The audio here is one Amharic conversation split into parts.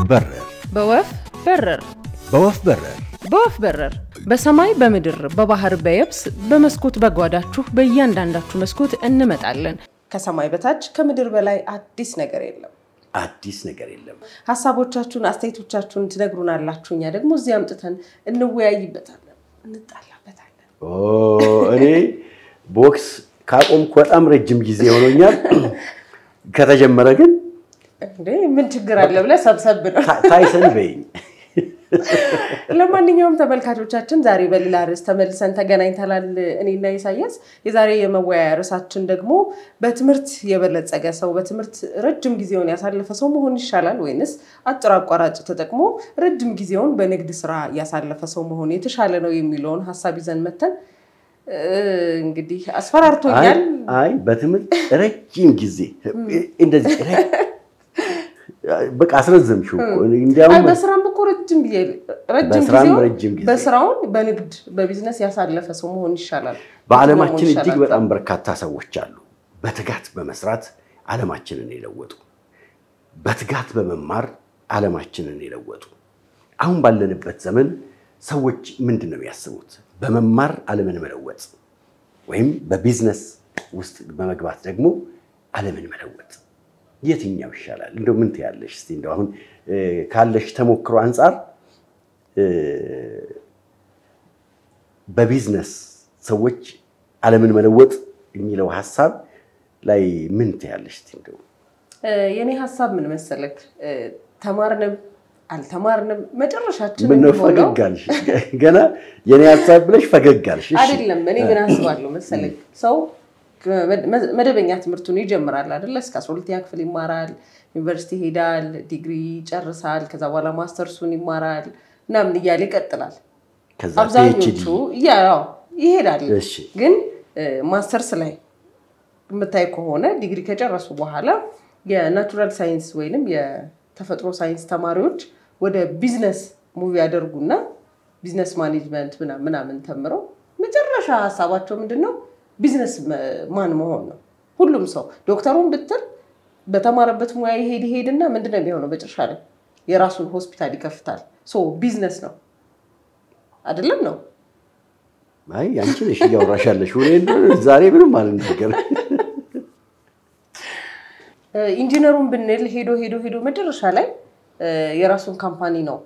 በረር በወፍ በረር በሰማይ በምድር በባህር በየብስ በመስኮት በጓዳችሁ በእያንዳንዳችሁ መስኮት እንመጣለን ከሰማይ በታች ከምድር በላይ አዲስ ነገር የለም ሐሳቦቻችሁን አስተያየቶቻችሁን ትነግሩናላችሁኛ ደግሞ እዚህ አምጥተን እንወያይበታለን እንጣላበታለን እኔ ቦክስ ካቆምኩ በጣም ረጅም ጊዜ ሆኖኛል ከተጀመረ ግን እንዴ ምን ችግር አለ ብለ ሰብሰብ ነው ታይሰን በይኝ ለማንኛውም ተመልካቾቻችን ዛሬ በሌላ ርዕስ ተመልሰን ተገናኝተናል እኔና ኢሳያስ የዛሬ የመወያያ ርዕሳችን ደግሞ በትምህርት የበለጸገ ሰው በትምህርት ረጅም ጊዜውን ያሳለፈ ሰው መሆን ይሻላል ወይንስ አጭር አቋራጭ ተጠቅሞ ረጅም ጊዜውን በንግድ ስራ ያሳለፈ ሰው መሆን የተሻለ ነው የሚለውን ሐሳብ ይዘን መተን እንግዲህ አስፈራርቶኛል አይ በትምህርት ረጅም ጊዜ እንደዚህ በቃ አስረዘምሽው እንዲያውም በስራም እኮ ረጅም ጊዜ በስራውን በንግድ በቢዝነስ ያሳለፈ ሰው መሆን ይሻላል በአለማችን እጅግ በጣም በርካታ ሰዎች አሉ በትጋት በመስራት ዓለማችንን ይለወጡ በትጋት በመማር ዓለማችንን ይለወጡ አሁን ባለንበት ዘመን ሰዎች ምንድነው የሚያስቡት በመማር ዓለምን መለወጥ ወይም በቢዝነስ ውስጥ በመግባት ደግሞ ዓለምን መለወጥ የትኛው ይሻላል እንደው ምን ትያለሽ እስቲ እንደው አሁን ካለሽ ተሞክሮ አንፃር በቢዝነስ ሰዎች ዓለምን መለወጥ የሚለው ሐሳብ ላይ ምን ትያለሽ እስቲ እንደው የኔ ሐሳብ ምን መሰለክ ተማርንም አልተማርንም መጨረሻችን ምን ፈገጋልሽ ገና የኔ ሐሳብ ብለሽ ፈገጋልሽ እሺ አይደለም እኔ ምን አስባለሁ መሰለክ ሰው መደበኛ ትምህርቱን ይጀምራል አይደል እስከ 12ኛ ክፍል ይማራል ዩኒቨርሲቲ ሄዳል ዲግሪ ጨርሳል ከዛ በኋላ ማስተርሱን ይማራል ምናምን ይያል ይቀጥላል ከዛ አብዛኞቹ ያው ይሄዳል ግን ማስተርስ ላይ መታይ ከሆነ ዲግሪ ከጨረሱ በኋላ የናቹራል ሳይንስ ወይንም የተፈጥሮ ሳይንስ ተማሪዎች ወደ ቢዝነስ ሙቭ ያደርጉና ቢዝነስ ማኔጅመንት ምናምን ተምረው መጨረሻ ሐሳባቸው ምንድነው ቢዝነስ ማን መሆን ነው ሁሉም ሰው ዶክተሩን ብትል በተማረበት ሙያ ይሄድና ምንድነው የሚሆነው በጭራሽ ላይ የራሱን ሆስፒታል ይከፍታል ሶ ቢዝነስ ነው አይደለም ነው አይ አንቺ ነሽ ያወራሻለሽ ወሬን ዛሬ ምንም አልነገር ኢንጂነሩን ብንል ሄዶ መጨረሻ ላይ የራሱን ካምፓኒ ነው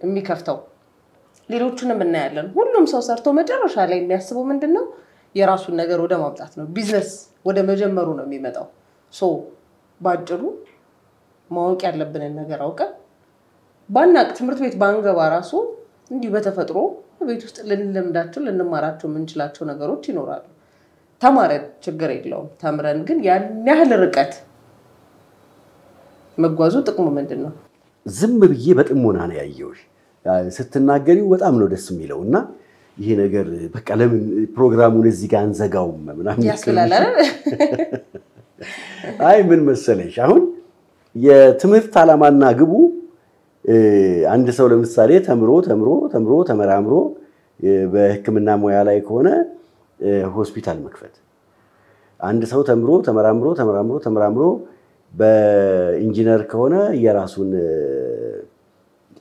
የሚከፍተው ሌሎቹንም እናያለን ሁሉም ሰው ሰርቶ መጨረሻ ላይ የሚያስበው ምንድነው የራሱን ነገር ወደ ማምጣት ነው ቢዝነስ ወደ መጀመሩ ነው የሚመጣው ሶ ባጭሩ ማወቅ ያለብንን ነገር አውቀን ባናቅ ትምህርት ቤት ባንገባ ራሱ እንዲህ በተፈጥሮ ቤት ውስጥ ልንለምዳቸው ልንማራቸው የምንችላቸው ነገሮች ይኖራሉ ተማረን ችግር የለውም ተምረን ግን ያን ያህል ርቀት መጓዙ ጥቅሙ ምንድነው ዝም ብዬ በጥሞና ነው ያየውሽ ስትናገሪው በጣም ነው ደስ የሚለውና ይሄ ነገር በቃ ለምን ፕሮግራሙን እዚህ ጋር አንዘጋውም ምናምን ያስላል አይ ምን መሰለሽ አሁን የትምህርት ዓላማና ግቡ አንድ ሰው ለምሳሌ ተምሮ ተመራምሮ በሕክምና ሙያ ላይ ከሆነ ሆስፒታል መክፈት አንድ ሰው ተመራምሮ በኢንጂነር ከሆነ የራሱን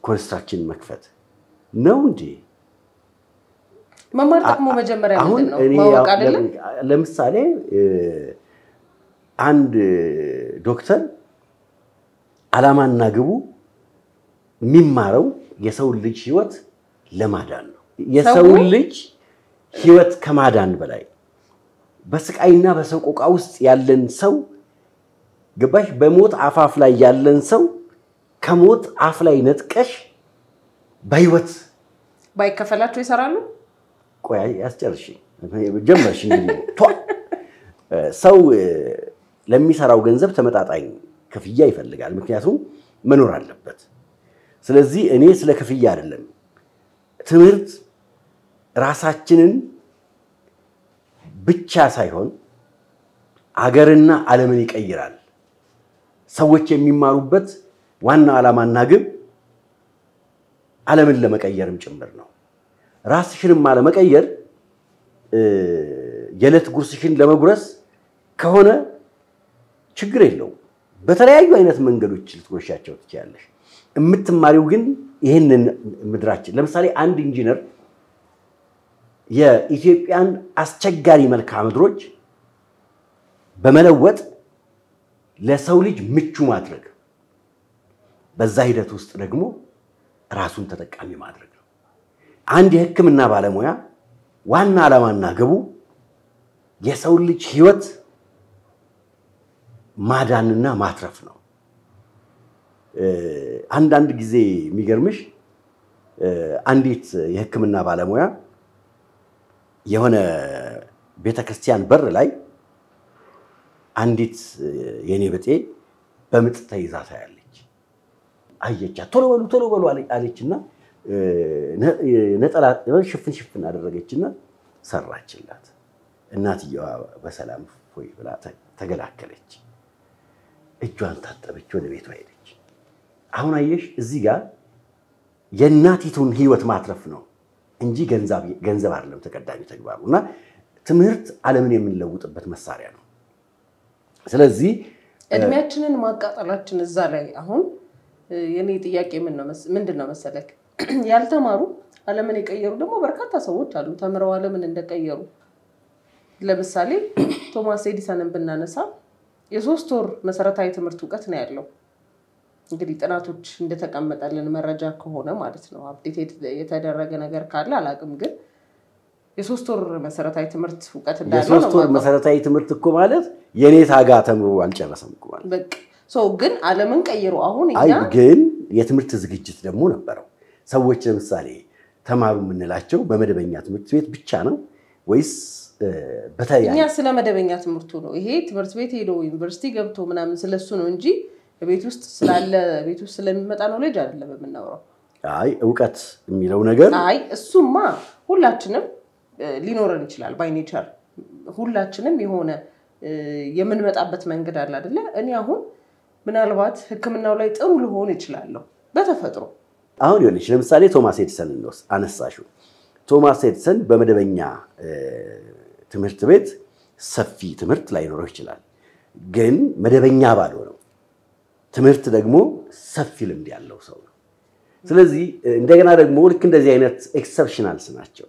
ኮንስትራክሽን መክፈት ነው እንዴ መማር ጥቅሙ መጀመሪያ ምንድነው ማወቅ አይደለም ለምሳሌ አንድ ዶክተር ዓላማና ግቡ የሚማረው የሰው ልጅ ህይወት ለማዳን ነው የሰው ልጅ ህይወት ከማዳን በላይ በስቃይና በሰቆቃ ውስጥ ያለን ሰው ገባሽ በሞት አፋፍ ላይ ያለን ሰው ከሞት አፍ ላይ ነጥቀሽ በህይወት ባይከፈላቸው ይሰራሉ ቆይ ያስጨርሽ ጀመርሽ እንግዲህ ሰው ለሚሰራው ገንዘብ ተመጣጣኝ ክፍያ ይፈልጋል ምክንያቱም መኖር አለበት ስለዚህ እኔ ስለ ክፍያ አይደለም ትምህርት ራሳችንን ብቻ ሳይሆን አገርና ዓለምን ይቀይራል ሰዎች የሚማሩበት ዋና ዓላማና ግብ ዓለምን ለመቀየርም ጭምር ነው ራስሽንም ለመቀየር የለት ጉርስሽን ለመጉረስ ከሆነ ችግር የለው በተለያዩ አይነት መንገዶች ልትጎርሻቸው ትችያለሽ የምትማሪው ግን ይሄንን ምድራችን ለምሳሌ አንድ ኢንጂነር የኢትዮጵያን አስቸጋሪ መልክዓ ምድሮች በመለወጥ ለሰው ልጅ ምቹ ማድረግ በዛ ሂደት ውስጥ ደግሞ ራሱን ተጠቃሚ ማድረግ ነው። አንድ የሕክምና ባለሙያ ዋና ዓላማና ግቡ የሰው ልጅ ህይወት ማዳንና ማትረፍ ነው። አንዳንድ ጊዜ የሚገርምሽ አንዲት የሕክምና ባለሙያ የሆነ ቤተክርስቲያን በር ላይ አንዲት የኔ ብጤ በምጥ ተይዛ ታያለች። አየቻት። ቶሎ በሉ አለችና ነጠላ ሽፍን አደረገችና ሰራችላት። እናትየዋ በሰላም ፎይ ብላ ተገላከለች። እጇን ታጠበች፣ ወደ ቤቷ ሄደች። አሁን አየሽ እዚህ ጋር የእናቲቱን ህይወት ማትረፍ ነው እንጂ ገንዘብ አይደለም ተቀዳሚ ተግባሩና ትምህርት ዓለምን የምንለውጥበት መሳሪያ ነው። ስለዚህ እድሜያችንን ማቃጠላችን እዛ ላይ አሁን የኔ ጥያቄ ምንድነው መሰለክ ያልተማሩ ዓለምን የቀየሩ ደግሞ በርካታ ሰዎች አሉ ተምረው ዓለምን እንደቀየሩ። ለምሳሌ ቶማስ ኤዲሰንን ብናነሳ የ3 ወር መሰረታዊ ትምህርት ዕውቀት ነው ያለው። እንግዲህ ጥናቶች እንደተቀመጠልን መረጃ ከሆነ ማለት ነው አፕዴት የተደረገ ነገር ካለ አላቅም ግን የ3 ወር መሰረታዊ ትምህርት ዕውቀት እንዳለው ነው። የ3 ወር መሰረታዊ ትምህርት እኮ ማለት የኔ ታጋ ተምሮ አልጨረሰም እኮ ማለት በቃ ግን ዓለምን ቀይሩ አሁን አይ ግን የትምህርት ዝግጅት ደግሞ ነበረው። ሰዎች ለምሳሌ ተማሩ የምንላቸው በመደበኛ ትምህርት ቤት ብቻ ነው ወይስ በተያያዘ? እኛ ስለ መደበኛ ትምህርቱ ነው ይሄ ትምህርት ቤት ሄዶ ዩኒቨርሲቲ ገብቶ ምናምን ስለሱ ነው እንጂ ቤት ውስጥ ስላለ ቤት ውስጥ ስለሚመጣ ነው ልጅ አይደለም የምናወራው። አይ ዕውቀት የሚለው ነገር አይ እሱማ ሁላችንም ሊኖረን ይችላል ባይ ኔቸር ሁላችንም የሆነ የምንመጣበት መንገድ አለ አይደለ? እኔ አሁን ምናልባት ሕክምናው ላይ ጥሩ ልሆን ይችላልው በተፈጥሮ። አሁን ይኸውልሽ ለምሳሌ ቶማስ ኤዲሰን ነው አነሳሽው። ቶማስ ኤዲሰን በመደበኛ ትምህርት ቤት ሰፊ ትምህርት ላይኖረው ይችላል። ግን መደበኛ ባልሆነው ትምህርት ደግሞ ሰፊ ልምድ ያለው ሰው ነው። ስለዚህ እንደገና ደግሞ ልክ እንደዚህ አይነት ኤክሰፕሽናልስ ናቸው።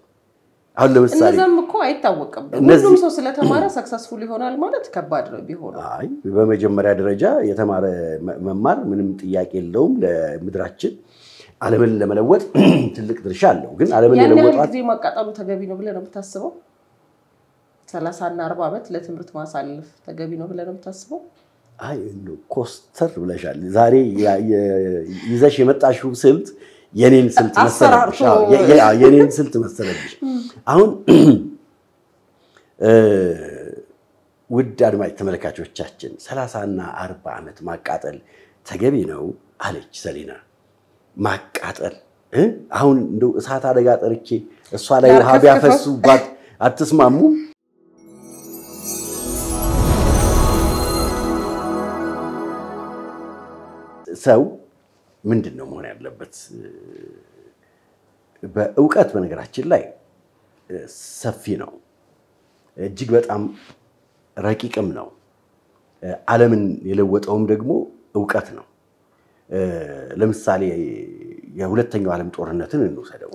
አሁን ለምሳሌ እነዛም እኮ አይታወቅም ሁሉም ሰው ስለተማረ ሰክሰስፉል ይሆናል ማለት ከባድ ነው ቢሆን። አይ በመጀመሪያ ደረጃ የተማረ መማር ምንም ጥያቄ የለውም ለምድራችን ዓለምን ለመለወጥ ትልቅ ድርሻ አለው። ግን ዓለምን ለመለወጥ ጊዜ ማቃጠሉ ተገቢ ነው ብለህ ነው የምታስበው? 30 እና 40 ዓመት ለትምህርት ማሳለፍ ተገቢ ነው ብለህ ነው የምታስበው? አይ ኮስተር ብለሻል። ዛሬ ይዘሽ የመጣሽው ስልት የኔን ስልት መሰለሽ። የኔን ስልት መሰለሽ። አሁን ውድ አድማጭ ተመልካቾቻችን 30 እና 40 ዓመት ማቃጠል ተገቢ ነው አለች ሰሊና። ማቃጠል አሁን እንደው እሳት አደጋ ጠርቼ እሷ ላይ ውሃ ቢያፈሱባት አትስማሙ? ሰው ምንድነው መሆን ያለበት? በዕውቀት በነገራችን ላይ ሰፊ ነው፣ እጅግ በጣም ረቂቅም ነው። ዓለምን የለወጠውም ደግሞ ዕውቀት ነው። ለምሳሌ የሁለተኛው ዓለም ጦርነትን እንውሰደው።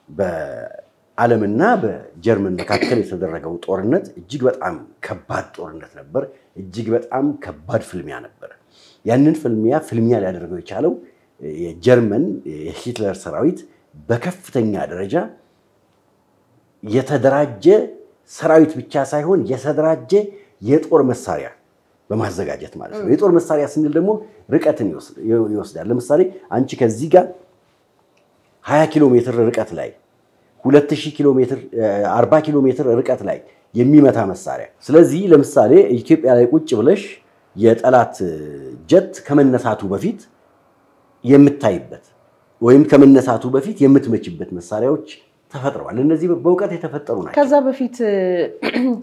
በዓለምና በጀርመን መካከል የተደረገው ጦርነት እጅግ በጣም ከባድ ጦርነት ነበር። እጅግ በጣም ከባድ ፍልሚያ ነበር። ያንን ፍልሚያ ሊያደርገው የቻለው የጀርመን የሂትለር ሰራዊት በከፍተኛ ደረጃ የተደራጀ ሰራዊት ብቻ ሳይሆን የተደራጀ የጦር መሳሪያ በማዘጋጀት ማለት ነው። የጦር መሳሪያ ስንል ደግሞ ርቀትን ይወስዳል። ለምሳሌ አንቺ ከዚህ ጋር 20 ኪሎ ሜትር ርቀት ላይ 2000 ኪሎ ሜትር 40 ኪሎ ሜትር ርቀት ላይ የሚመታ መሳሪያ። ስለዚህ ለምሳሌ ኢትዮጵያ ላይ ቁጭ ብለሽ የጠላት ጀት ከመነሳቱ በፊት የምታይበት ወይም ከመነሳቱ በፊት የምትመችበት መሳሪያዎች ተፈጥረዋል። እነዚህ በእውቀት የተፈጠሩ ናቸው። ከዛ በፊት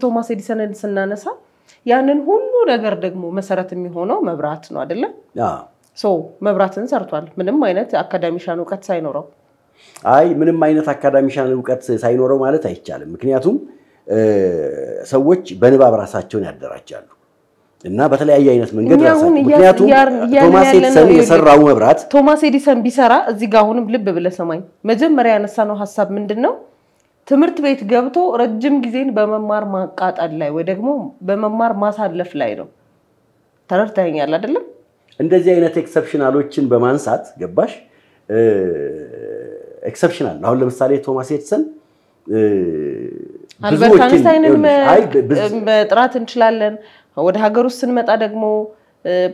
ቶማስ ኤዲሰንን ስናነሳ ያንን ሁሉ ነገር ደግሞ መሰረት የሚሆነው መብራት ነው አይደለ? መብራትን ሰርቷል ምንም አይነት አካዳሚሻን ዕውቀት ሳይኖረው። አይ ምንም አይነት አካዳሚሻን ዕውቀት ሳይኖረው ማለት አይቻልም። ምክንያቱም ሰዎች በንባብ ራሳቸውን ያደራጃሉ። እና በተለያየ አይነት መንገድ ራሳቸው ምክንያቱም ቶማስ ኤዲሰን የሰራው መብራት ቶማስ ኤዲሰን ቢሰራ እዚህ ጋር አሁንም ልብ ብለህ ሰማኝ መጀመሪያ ያነሳነው ሐሳብ ምንድነው ትምርት ቤት ገብቶ ረጅም ጊዜን በመማር ማቃጣል ላይ ወይ ደግሞ በመማር ማሳለፍ ላይ ነው ተረድተኛል አይደለም እንደዚህ አይነት ኤክሰፕሽናሎችን በማንሳት ገባሽ ኤክሰፕሽናል አሁን ለምሳሌ ቶማስ ኤዲሰን አልበርት አንስታይንን በጥራት እንችላለን ወደ ሀገር ውስጥ ስንመጣ ደግሞ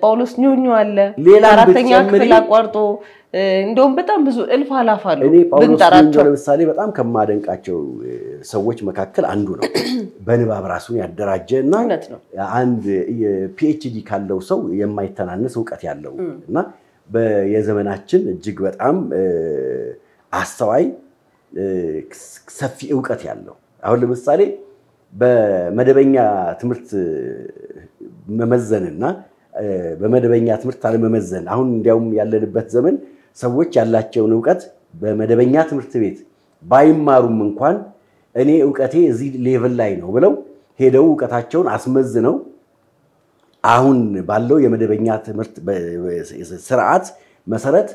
ጳውሎስ ኞኞ አለ አራተኛ ክፍል አቋርጦ እንደውም በጣም ብዙ እልፍ አላፋሉ ብንጠራቸው ለምሳሌ በጣም ከማደንቃቸው ሰዎች መካከል አንዱ ነው በንባብ ራሱን ያደራጀና አንድ ፒኤችዲ ካለው ሰው የማይተናነስ ዕውቀት ያለው እና በየዘመናችን እጅግ በጣም አስተዋይ ሰፊ ዕውቀት ያለው አሁን ለምሳሌ በመደበኛ ትምህርት መመዘንና በመደበኛ ትምህርት አለ መመዘን አሁን እንዲያውም ያለንበት ዘመን ሰዎች ያላቸውን ዕውቀት በመደበኛ ትምህርት ቤት ባይማሩም እንኳን እኔ ዕውቀቴ እዚህ ሌቭል ላይ ነው ብለው ሄደው ዕውቀታቸውን አስመዝነው አሁን ባለው የመደበኛ ትምህርት ስርዓት መሰረት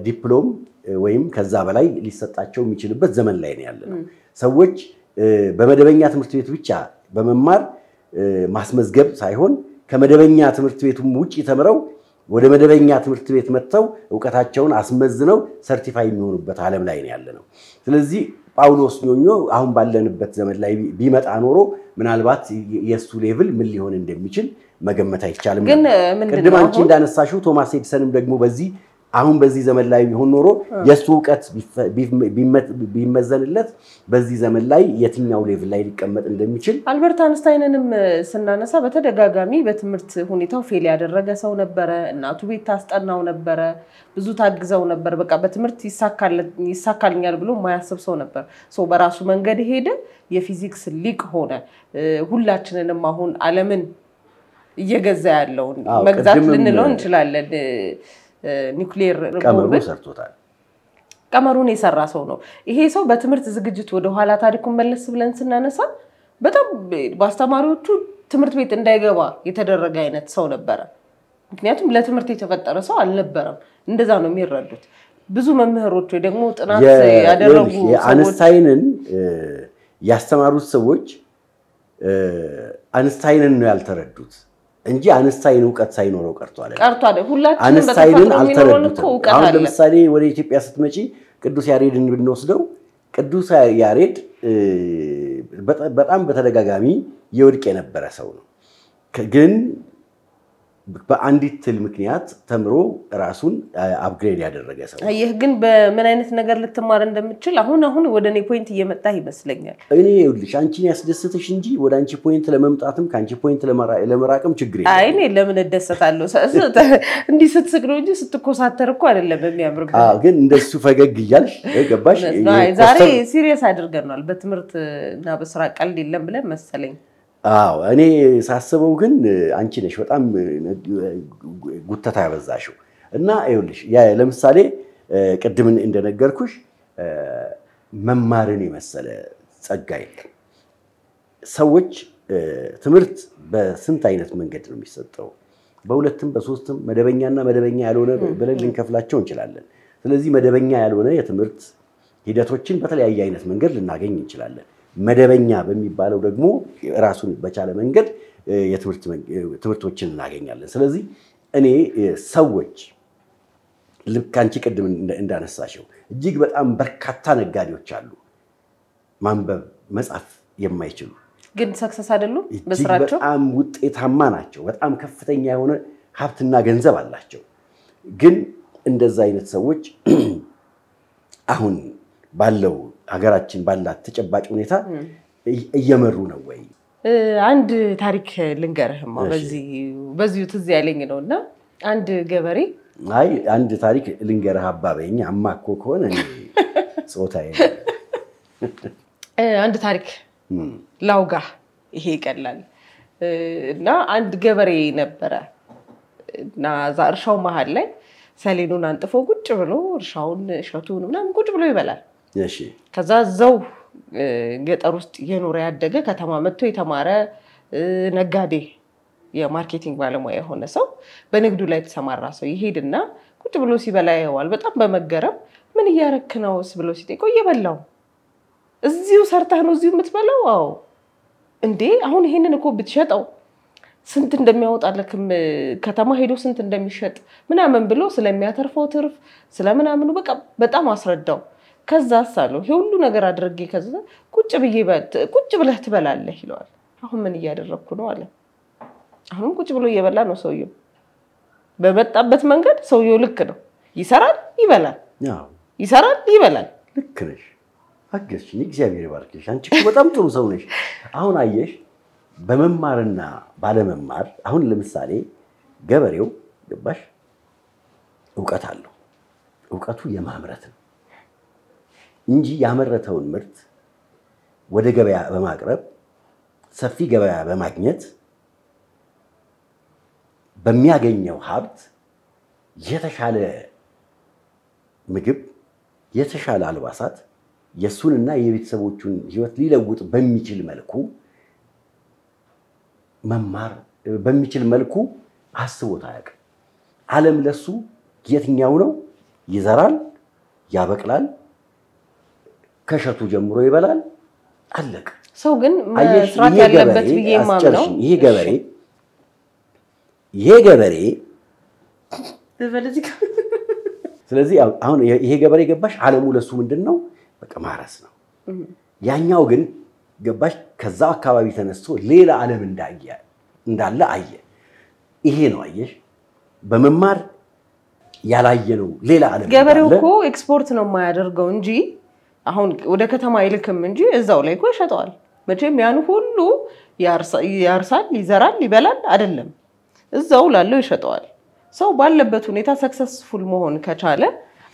ዲፕሎም ወይም ከዛ በላይ ሊሰጣቸው የሚችልበት ዘመን ላይ ነው ያለነው ሰዎች በመደበኛ ትምህርት ቤት ብቻ በመማር ማስመዝገብ ሳይሆን ከመደበኛ ትምህርት ቤቱም ውጪ ተምረው ወደ መደበኛ ትምህርት ቤት መጥተው ዕውቀታቸውን አስመዝነው ሰርቲፋይ የሚሆኑበት ዓለም ላይ ነው ያለነው ስለዚህ ጳውሎስ ኞኞ አሁን ባለንበት ዘመን ላይ ቢመጣ ኖሮ ምናልባት የሱ ሌቭል ምን ሊሆን እንደሚችል መገመት አይቻልም ግን ምንድነው ቅድም አንቺ እንዳነሳሽው ቶማስ ኤዲሰንም ደግሞ በዚህ አሁን በዚህ ዘመን ላይ ቢሆን ኖሮ የሱ ዕውቀት ቢመዘንለት በዚህ ዘመን ላይ የትኛው ሌቭል ላይ ሊቀመጥ እንደሚችል አልበርት አንስታይንንም ስናነሳ በተደጋጋሚ በትምህርት ሁኔታው ፌል ያደረገ ሰው ነበር እናቱ ቤት ታስጠናው ነበር ብዙ ታግዘው ነበር በቃ በትምህርት ይሳካልኛል ብሎ ማያስብ ሰው ነበር ሶ በራሱ መንገድ ሄደ የፊዚክስ ሊቅ ሆነ ሁላችንንም አሁን ዓለምን እየገዛ ያለው መግዛት ልንለው እንችላለን ኒውክሊየር ቀመሩን ሰርቶታል ቀመሩን የሰራ ሰው ነው ይሄ ሰው በትምህርት ዝግጅት ወደ ኋላ ታሪኩን መለስ ብለን ስናነሳ በጣም ባስተማሪዎቹ ትምህርት ቤት እንዳይገባ የተደረገ አይነት ሰው ነበር ምክንያቱም ለትምህርት የተፈጠረ ሰው አልነበረም እንደዛ ነው የሚረዱት ብዙ መምህሮች ወይ ደግሞ ጥናት ያደረጉ ሰዎች አንስታይንን ያስተማሩት ሰዎች አንስታይንን ነው ያልተረዱት እንጂ አንስታይን ዕውቀት ሳይኖረው ቀርቷል ሁላችንም አንስታይንን አልተረዱትም አሁን ለምሳሌ ወደ ኢትዮጵያ ስትመጪ ቅዱስ ያሬድን ብንወስደው ቅዱስ ያሬድ በጣም በተደጋጋሚ ይወድቅ የነበረ ሰው ነው ግን በአንዲት ትል ምክንያት ተምሮ ራሱን አፕግሬድ ያደረገ ሰው ይሄ ግን በምን አይነት ነገር ልትማር እንደምትችል አሁን ወደኔ ፖይንት እየመጣ ይመስለኛል እኔ ይኸውልሽ አንቺን ያስደስተሽ እንጂ ወደ አንቺ ፖይንት ለመምጣትም ካንቺ ፖይንት ለመራቅም ችግር የለም አይ እኔ ለምን እደሰታለሁ እንዴ ስትስቅነው እንጂ ስትኮሳተር እኮ አይደለም የሚያምርበት ግን እንደሱ ፈገግ ይያልሽ ገባሽ ዛሬ ሲሪየስ አድርገናል በትምህርት እና በስራ ቀልድ የለም ብለን መሰለኝ እኔ ሳስበው ግን አንቺ ነሽ በጣም ጉተታ ያበዛሽው እና ይኸውልሽ ለምሳሌ ቅድም እንደነገርኩሽ መማርን የመሰለ ጸጋ የለም ሰዎች ትምህርት በስንት አይነት መንገድ ነው የሚሰጠው በሁለትም በሶስትም መደበኛና መደበኛ ያልሆነ ብለን ልንከፍላቸው እንችላለን ስለዚህ መደበኛ ያልሆነ የትምህርት ሂደቶችን በተለያየ አይነት መንገድ ልናገኝ እንችላለን መደበኛ በሚባለው ደግሞ ራሱን በቻለ መንገድ የትምህርቶችን እናገኛለን ስለዚህ እኔ ሰዎች ልካንቺ ቅድም እንዳነሳሽው እጅግ በጣም በርካታ ነጋዴዎች አሉ ማንበብ መጻፍ የማይችሉ ግን ሰክሰስ አይደሉም በስራቸው በጣም ውጤታማ ናቸው በጣም ከፍተኛ የሆነ ሀብትና ገንዘብ አላቸው ግን እንደዛ አይነት ሰዎች አሁን ባለው ሀገራችን ባላት ተጨባጭ ሁኔታ እየመሩ ነው ወይ አንድ ታሪክ ልንገርህማ በዚህ ትዝ ያለኝ ነውና አንድ ገበሬ አይ አንድ ታሪክ ልንገርህ አባበኝ አማኮ ከሆነ ጾታዬ አንድ ታሪክ ላውጋ ይሄ ይቀላል እና አንድ ገበሬ ነበረ እና ዛርሻው መሃል ላይ ሰሌኑን አንጥፎ ቁጭ ብሎ እርሻውን እሸቱን ምናምን ቁጭ ብሎ ይበላል እሺ ከዛ ዘው ገጠር ውስጥ የኖረ ያደገ ከተማ መጥቶ የተማረ ነጋዴ የማርኬቲንግ ባለሙያ የሆነ ሰው በንግዱ ላይ ተሰማራ ሰው ይሄድና ቁጭ ብሎ ሲበላ ያዋል በጣም በመገረም ምን እያረክ ነውስ ብሎ ሲጠይቀው እየበላው እዚሁ ሰርተህ ነው እዚሁ የምትበላው አዎ እንዴ አሁን ይሄንን እኮ ብትሸጠው ስንት እንደሚያወጣልክም ከተማ ሄዶ ስንት እንደሚሸጥ ምናምን ብሎ ስለሚያተርፈው ትርፍ ስለምናምኑ በቃ በጣም አስረዳው ከዛስ አለው ሁሉ ነገር አድርጌ ከዛ ቁጭ ብለህ ትበላለህ ይለዋል አሁን ምን እያደረኩ ነው አለ አሁን ቁጭ ብሎ እየበላ ነው ሰውየው በመጣበት መንገድ ሰውየው ልክ ነው ይሰራል ይበላል ይሰራል ይበላል ልክ ነሽ አገዝሽኝ እግዚአብሔር ይባርክሽ አንቺ በጣም ጥሩ ሰው ነሽ አሁን አየሽ በመማርና ባለመማር አሁን ለምሳሌ ገበሬው ገባሽ ዕውቀት አለው ዕውቀቱ የማምረት ነው እንጂ ያመረተውን ምርት ወደ ገበያ በማቅረብ ሰፊ ገበያ በማግኘት በሚያገኘው ሀብት የተሻለ ምግብ የተሻለ አልባሳት የሱንና የቤተሰቦቹን ህይወት ሊለውጥ በሚችል መልኩ መማር በሚችል መልኩ አስቦት አያውቅም ዓለም ለሱ የትኛው ነው ይዘራል ያበቅላል ከሸቱ ጀምሮ ይበላል አለቀ ሰው ግን መስራት ያለበት በየማም ነው ይሄ ገበሬ ስለዚህ አሁን ይሄ ገበሬ ገባሽ ዓለሙ ለሱ ምንድነው በቃ ማረስ ነው ያኛው ግን ገባሽ ከዛ አካባቢ ተነስቶ ሌላ ዓለም እንዳለ አየ ይሄ ነው አየሽ በመማር ያላየነው ሌላ ዓለም ገበሬው እኮ ኤክስፖርት ነው የማያደርገው እንጂ አሁን ወደ ከተማ ይልክም እንጂ እዛው ላይ እኮ ይሸጣል መቼም ያን ሁሉ ያርሳል ይዘራል ይበላል አይደለም እዛው ላለው ይሸጣል ሰው ባለበት ሁኔታ ሰክሰስፉል መሆን ከቻለ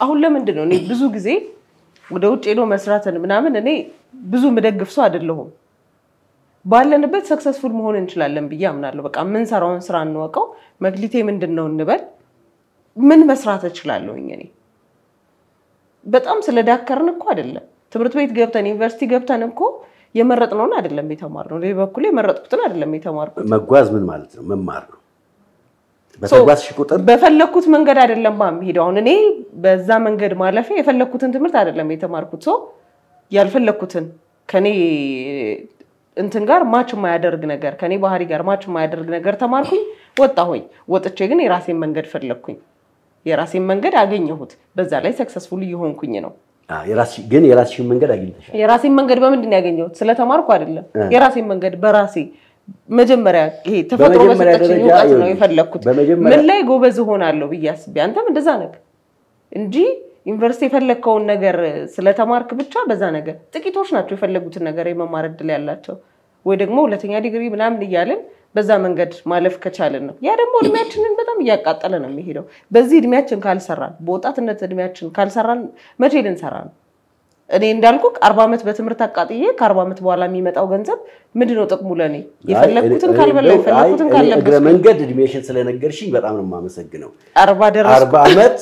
አሁን ለምንድን ነው እኔ ብዙ ጊዜ ወደ ውጭ ሄዶ መስራትን ምናምን እኔ ብዙ መደግፍ ሰው አይደለሁም ባለንበት ሰክሰስፉል መሆን እንችላለን ብዬ አምናለሁ በቃ ምን ሰራውን ስራ እንወቀው መግሊቴ ምንድነው እንበል ምን መስራት እችላለሁ እኔ በጣም ስለዳከርን እኮ አይደለም ትምህርት ቤት ገብተን ዩኒቨርሲቲ ገብተን እኮ የመረጥነውን አይደለም የተማርነው ለበኩሌ የመረጥኩትን አይደለም የተማርኩት መጓዝ ምን ማለት ነው መማር ነው በተጓዝሽ ቁጥር በፈለኩት መንገድ አይደለም ማምሄደው አሁን እኔ በዛ መንገድ ማለፌ የፈለኩትን ትምህርት አይደለም የተማርኩት ሰው ያልፈለኩትን ከኔ እንትን ጋር ማች ማያደርግ ነገር ከኔ ባህሪ ጋር ማች ማያደርግ ነገር ተማርኩኝ ወጣሁኝ ወጥቼ ግን የራሴን መንገድ ፈለኩኝ የራሴን መንገድ አገኘሁት በዛ ላይ ሰክሰስፉል ይሆንኩኝ ነው የራስሽን መንገድ አግኝተሻል የራሴን መንገድ በምንድን ያገኘሁት ስለተማርኩ አይደለም የራሴን መንገድ በራሴ መጀመሪያ ይሄ ተፈጥሮ በሰጠችኝ ዕውቀት ነው የፈለኩት ምን ላይ ጎበዝ ሆናለሁ በያስብ አንተም እንደዛ ነገር እንጂ ዩኒቨርሲቲ የፈለከውን ነገር ስለተማርክ ብቻ በዛ ነገር ጥቂቶች ናቸው የፈለጉትን ነገር የመማር እድል ያላቸው ወይ ደግሞ ሁለተኛ ዲግሪ ምናምን ይያልን በዛ መንገድ ማለፍ ከቻለን ነው ያ ደግሞ እድሜያችንን በጣም ያቃጠለ ነው የሚሄደው በዚህ እድሜያችን ካልሰራን በወጣትነት እድሜያችን ካልሰራን መቼ ልንሰራ ነው እኔ እንዳልኩ 40 አመት በትምህርት አቃጥዬ ከ40 አመት በኋላ የሚመጣው ገንዘብ ምንድነው ጥቅሙ ለኔ የፈለኩትን ካልበለው የፈለኩትን ካልለበስኩ መንገድ እድሜሽን ስለነገርሽኝ በጣም ነው ማመሰግነው 40 አመት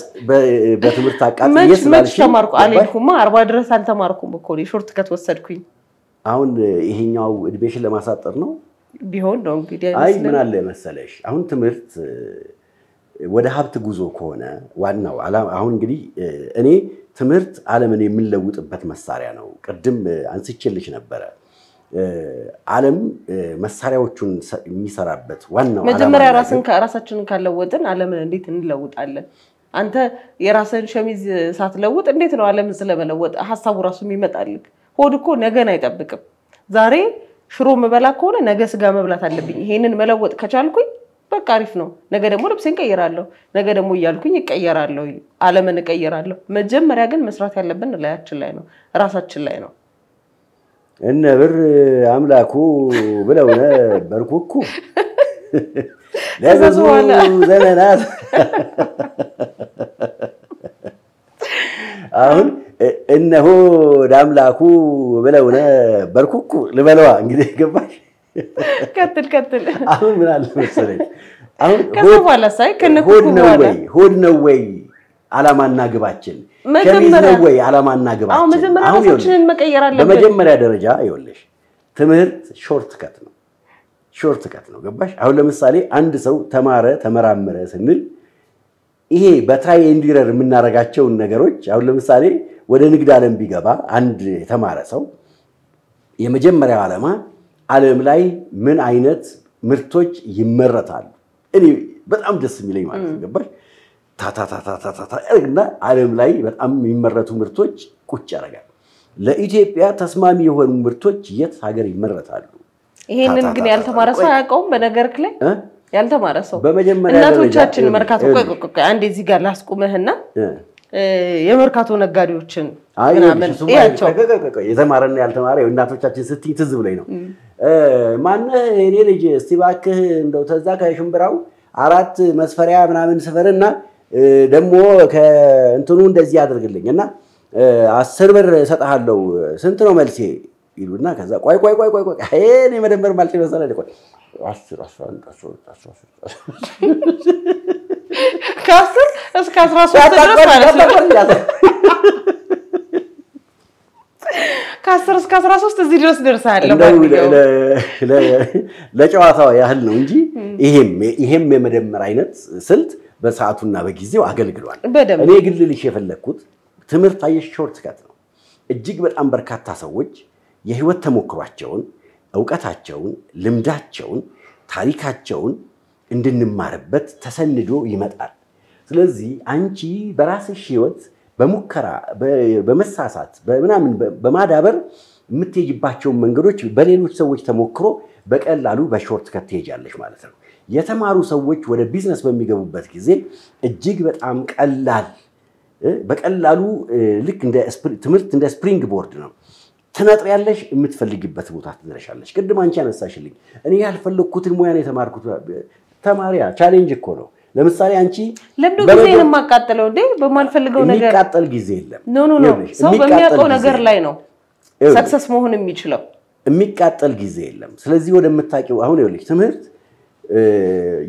በትምህርት አቃጥዬ ስላልሽ ተማርኩ አልኩማ 40 ድረስ አልተማርኩም እኮ ሾርት ከት ወሰድኩኝ አሁን ይሄኛው እድሜሽን ለማሳጠር ነው ቢሆን ነው እንግዲህ አይ ምን አለ መሰለሽ አሁን ትምህርት ወደ ሀብት ጉዞ ከሆነ ዋናው አሁን እንግዲህ እኔ ትምህርት ዓለምን የምንለውጥበት መሳሪያ ነው ቅድም አንስቼልሽ ነበር ዓለም መሳሪያዎቹን የሚሰራበት ዋናው መጀመሪያ ራሳችንን ካለወጥን ዓለምን እንዴት እንለውጣለን አንተ የራስህን ሸሚዝ ሳትለውጥ እንዴት ነው ዓለምን ስለመለወጥ ሐሳቡ ራሱ የሚመጣልክ ሆድ እኮ ነገን አይጠብቅም ዛሬ ሽሮ መበላ ከሆነ ነገ ስጋ መብላት አለብኝ ይሄንን መለወጥ ከቻልኩኝ በቃ አሪፍ ነው ነገ ደግሞ ልብሴን ቀይራለሁ ነገ ደግሞ ይያልኩኝ ይቀየራለሁ ዓለምን ቀይራለሁ መጀመሪያ ግን መስራት ያለብን ላያችን ላይ ነው ራሳችን ላይ ነው እነ ብር አምላኩ ብለው ነበርኩኩ ለብዙ ዘመናት አሁን እነሆ ዳምላኩ ብለው ነበርኩኩ ልበለዋ እንግዲህ ገባሽ ከትል አሁን ምን አለ መሰለኝ አሁን ከበኋላ ሳይ ከነኩኩ ሆድ ነው ወይ ዓላማና ግባችን ሸሚዝ ነው ወይ ዓላማና ግባችን አሁን መጀመሪያ ራሳችንን መቀየር አለብን በመጀመሪያ ደረጃ ይኸውልሽ ትምህርት ሾርት ከት ነው ሾርት ከት ነው ገባሽ አሁን ለምሳሌ አንድ ሰው ተማረ ተመራመረ ስንል ይሄ በትራይ ኤንድ ኤረር የምናረጋቸው ነገሮች አሁን ለምሳሌ ወደ ንግድ ዓለም ቢገባ አንድ የተማረ ሰው የመጀመሪያው ዓላማ ዓለም ላይ ምን አይነት ምርቶች ይመረታሉ እኔ በጣም ደስ የሚለኝ ማለት ነው ገባሽ ታታታታታታ እና ዓለም ላይ በጣም የሚመረቱ ምርቶች ቁጭ ያረጋል ለኢትዮጵያ ተስማሚ የሆኑ ምርቶች የት ሀገር ይመረታሉ ይሄንን ግን ያልተማረ ሰው ያውቀው በነገርክ ላይ ያልተማረ ሰው በመጀመሪያ እናቶቻችን መርካቶ ቆይ አንዴ እዚህ ጋር ላስቆመህና የመርካቶ ነጋዴዎችን ምናምን ያቸው የተማረና ያልተማረ እናቶቻችን ስትይ ትዝ ብለኝ ነው ማን እኔ ልጅ እስቲ ባክህ እንደው ተዛ ከሽምብራው 4 መስፈሪያ ምናምን ስፈርና ደሞ ከእንትኑ እንደዚህ ያደርግልኝና 10 ብር ሰጣሃለው ስንት ነው መልሴ ይሉና ከዛ ቆይ እኔ መደመር ማለት ነው ሰላም ቆይ 10 11 ከ10 እስከ 13 ድረስ ማለት ነው ከ10 እስከ 13 እዚህ ድረስ ደርሳለሁ ለጨዋታው ያህል ነው እንጂ ይሄም የመደመር አይነት ስልት በሰዓቱና በጊዜው አገልግሏል እኔ ግን ልልሽ የፈለኩት ትምህርት አየሽ ሾርት ከት ነው እጅግ በጣም በርካታ ሰዎች የህይወት ተሞክሯቸውን ዕውቀታቸውን ልምዳቸውን ታሪካቸውን እንድንማርበት ተሰንዶ ይመጣል ስለዚህ አንቺ በራስሽ ህይወት በሙከራ በመሳሳት በመናምን በማዳበር የምትሄጂባቸው መንገዶች በሌሎች ሰዎች ተሞክሮ በቀላሉ በሾርት ከት ትሄጃለሽ ማለት ነው የተማሩ ሰዎች ወደ ቢዝነስ በሚገቡበት ጊዜ እጅግ በጣም ቀላል በቀላሉ ልክ እንደ ትምህርት እንደ ስፕሪንግ ቦርድ ነው ትነጥሪያለሽ የምትፈልጊበት ቦታ ትደረሻለሽ ቅድም አንቺ አነሳሽልኝ እኔ ያልፈለኩትን ሙያ ነው የተማርኩት ተማሪያ ቻሌንጅ እኮ ነው ለምሳሌ አንቺ ለምን ጊዜን ማቃጠለው እንዴ በማልፈልገው ነገር የሚቃጠል ጊዜ የለም ኖ ሰው በሚያውቀው ነገር ላይ ነው ሰክሰስ መሆን የሚችለው የሚቃጠል ጊዜ የለም ስለዚህ ወደምታቂው አሁን ይኸውልሽ ትምህርት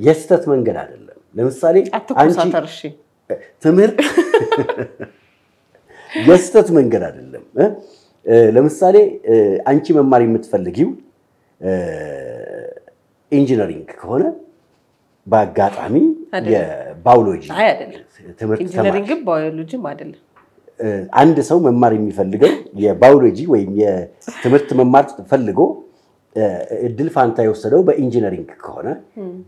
የስተት መንገድ አይደለም ለምሳሌ አንቺ ትምህርት የስተት መንገድ አይደለም ለምሳሌ አንቺ መማር የምትፈልጊው ኢንጂነሪንግ ከሆነ በአጋጣሚ የባዮሎጂ ትምህርት ኢንጂነሪንግ ባዮሎጂም አይደለም አንድ ሰው መማር የሚፈልገው የባዮሎጂ ወይም የትምህርት መማር ፈልጎ እድል ፋንታ የወሰደው በኢንጂነሪንግ ከሆነ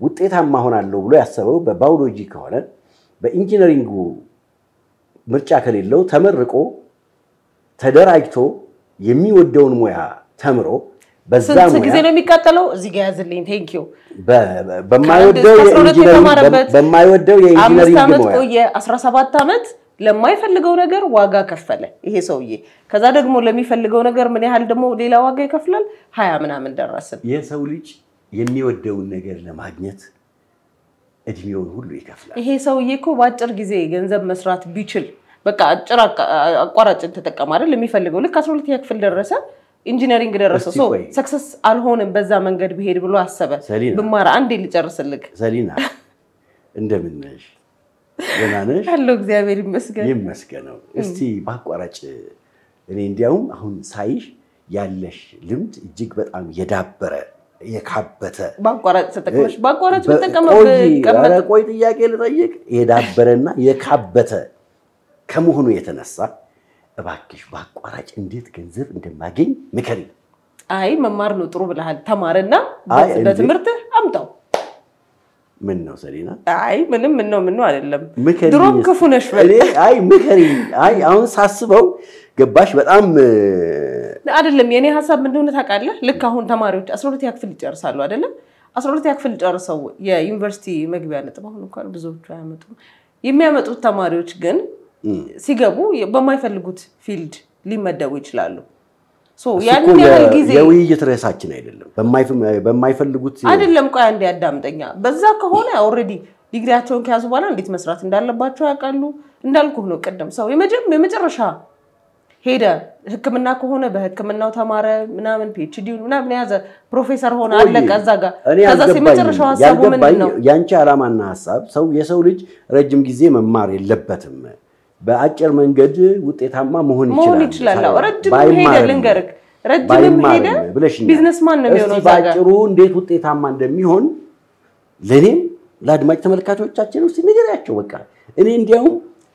ውጤታማ ሆናለሁ ብሎ ያሰበው በባዮሎጂ ከሆነ በኢንጂነሪንጉ ምርጫ ከሌለው ተመርቆ ተደራጅቶ የሚወደውን ሙያ ተምሮ በዛ ሙያ ጊዜ ነው የሚቃጠለው እዚህ ጋር ያዝልኝ ቴንኪዩ በማይወደው የኢንጂነሪንግ ሙያ ቆየ 17 አመት ለማይፈልገው ነገር ዋጋ ከፈለ ይሄ ሰውዬ ከዛ ደግሞ ለሚፈልገው ነገር ምን ያህል ደግሞ ሌላ ዋጋ ይከፍላል 20 ምናምን ደረሰን የሰው ልጅ የሚወደውን ነገር ለማግኘት እድሜውን ሁሉ ይከፍላል ይሄ ሰውዬ እኮ ባጭር ጊዜ ገንዘብ መስራት ቢችል በቃ አጭር አቋራጭን ተጠቀም አይደል ለሚፈልገው ልክ 12 ክፍል ደረሰ ኢንጂነሪንግ ደረሰ ሶ ሰክሰስ አልሆነም በዛ መንገድ ቢሄድ ብሎ አሰበ በማራ አንዴ ልጨርስልክ ሰሊና እንደምን ነሽ ገናነሽ አሎ እግዚአብሔር ይመስገነው እስቲ ባቋራጭ እኔ እንዲያውም አሁን ሳይሽ ያለሽ ልምድ እጅግ በጣም የዳበረ የካበተ ባቋራጭ ተጠቅመሽ ባቋራጭ ተጠቅመሽ ቆይ ጥያቄ ልጠይቅ የዳበረና የካበተ ከመሆኑ የተነሳ እባክሽ ባቋራጭ እንዴት ገንዘብ እንደማገኝ ምከሪ አይ መማር ነው ጥሩ ብለሃል ተማረና በትምህርት አምጣው ምን ነው ሰሊና አይ ምንም ነው አይደለም ድሮም ክፉ ነሽ አይ ምከሪ አይ አሁን ሳስበው ገባሽ በጣም አይደለም የኔ ሐሳብ ምን እንደሆነ ታውቃለህ ልክ አሁን ተማሪዎች 12 ክፍል ይጨርሳሉ አይደለም 12 ክፍል ጨርሰው የዩኒቨርሲቲ መግቢያ ነጥብ አሁን እንኳን ብዙዎቹ አያመጡም የሚያመጡት ተማሪዎች ግን ሲገቡ በማይፈልጉት ፊልድ ሊመደቡ ይችላሉ ሶ ያን ያህል ጊዜ የውይይት ርዕሳችን አይደለም በማይፈልጉት አይደለም ቆይ አንዴ ያዳምጠኛ በዛ ከሆነ ኦሬዲ ዲግሪያቸውን ከያዙ በኋላ እንዴት መስራት እንዳለባቸው ያውቃሉ እንዳልኩህ ነው ቀደም ሰው የመጨረሻ ሄደ ህክምና ከሆነ በህክምናው ተማረ ምናምን ፒኤችዲ ምናምን ያዘ ፕሮፌሰር ሆነ አለቀ እዛጋ ከዛ የመጨረሻው ሐሳቡ ምንድነው ያንቺ ዓላማና ሐሳብ ሰው የሰው ልጅ ረጅም ጊዜ መማር የለበትም በአጭር መንገድ ውጤታማ መሆን ይችላል ረጅም ሄደ ልንገርክ ረጅም ሄደ ቢዝነስማን ነው የሚሆነው ዛጋ ባጭሩ እንዴት ውጤታማ እንደሚሆን ለኔም ለአድማጭ ተመልካቾቻችን ውስጥ ንገሪያቸው በቃ እኔ እንዲያው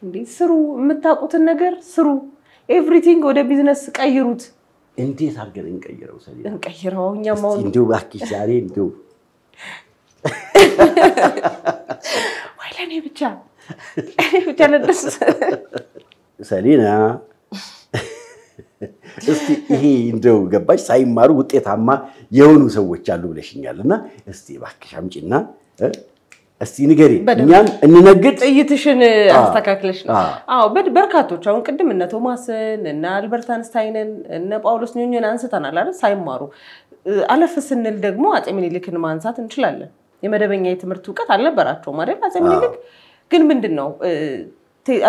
እንዴ ስሩ የምታውቁትን ነገር ስሩ ኤቭሪቲንግ ወደ ቢዝነስ ቀይሩት እንዴት አድርገን እንቀይረው ሰሊና እንቀይረው እኛም አሁን እንዴው ባክሽ ዛሬ እንዴው ወይለኔ ብቻ ለደስ ሰሊና እስቲ ይሄ እንደው ገባሽ ሳይማሩ ውጤታማ የሆኑ ሰዎች አሉ ብለሽኛልና እስቲ ባክሽ አምጪና እስቲ ንገሪ እኛም እንነግጥ ጥይትሽን አስተካክለሽ ነው አዎ በርካቶች አሁን ቅድም እነ ቶማስን እነ አልበርት አንስታይንን እነ ጳውሎስ ኞኞን አንስተናል አይደል ሳይማሩ አለፍ ስንል ደግሞ አጼ ምኒልክን ማንሳት እንችላለን የመደበኛ የትምህርት ዕውቀት አልነበራቸው ማለት አጼ ምኒልክ ግን ምንድነው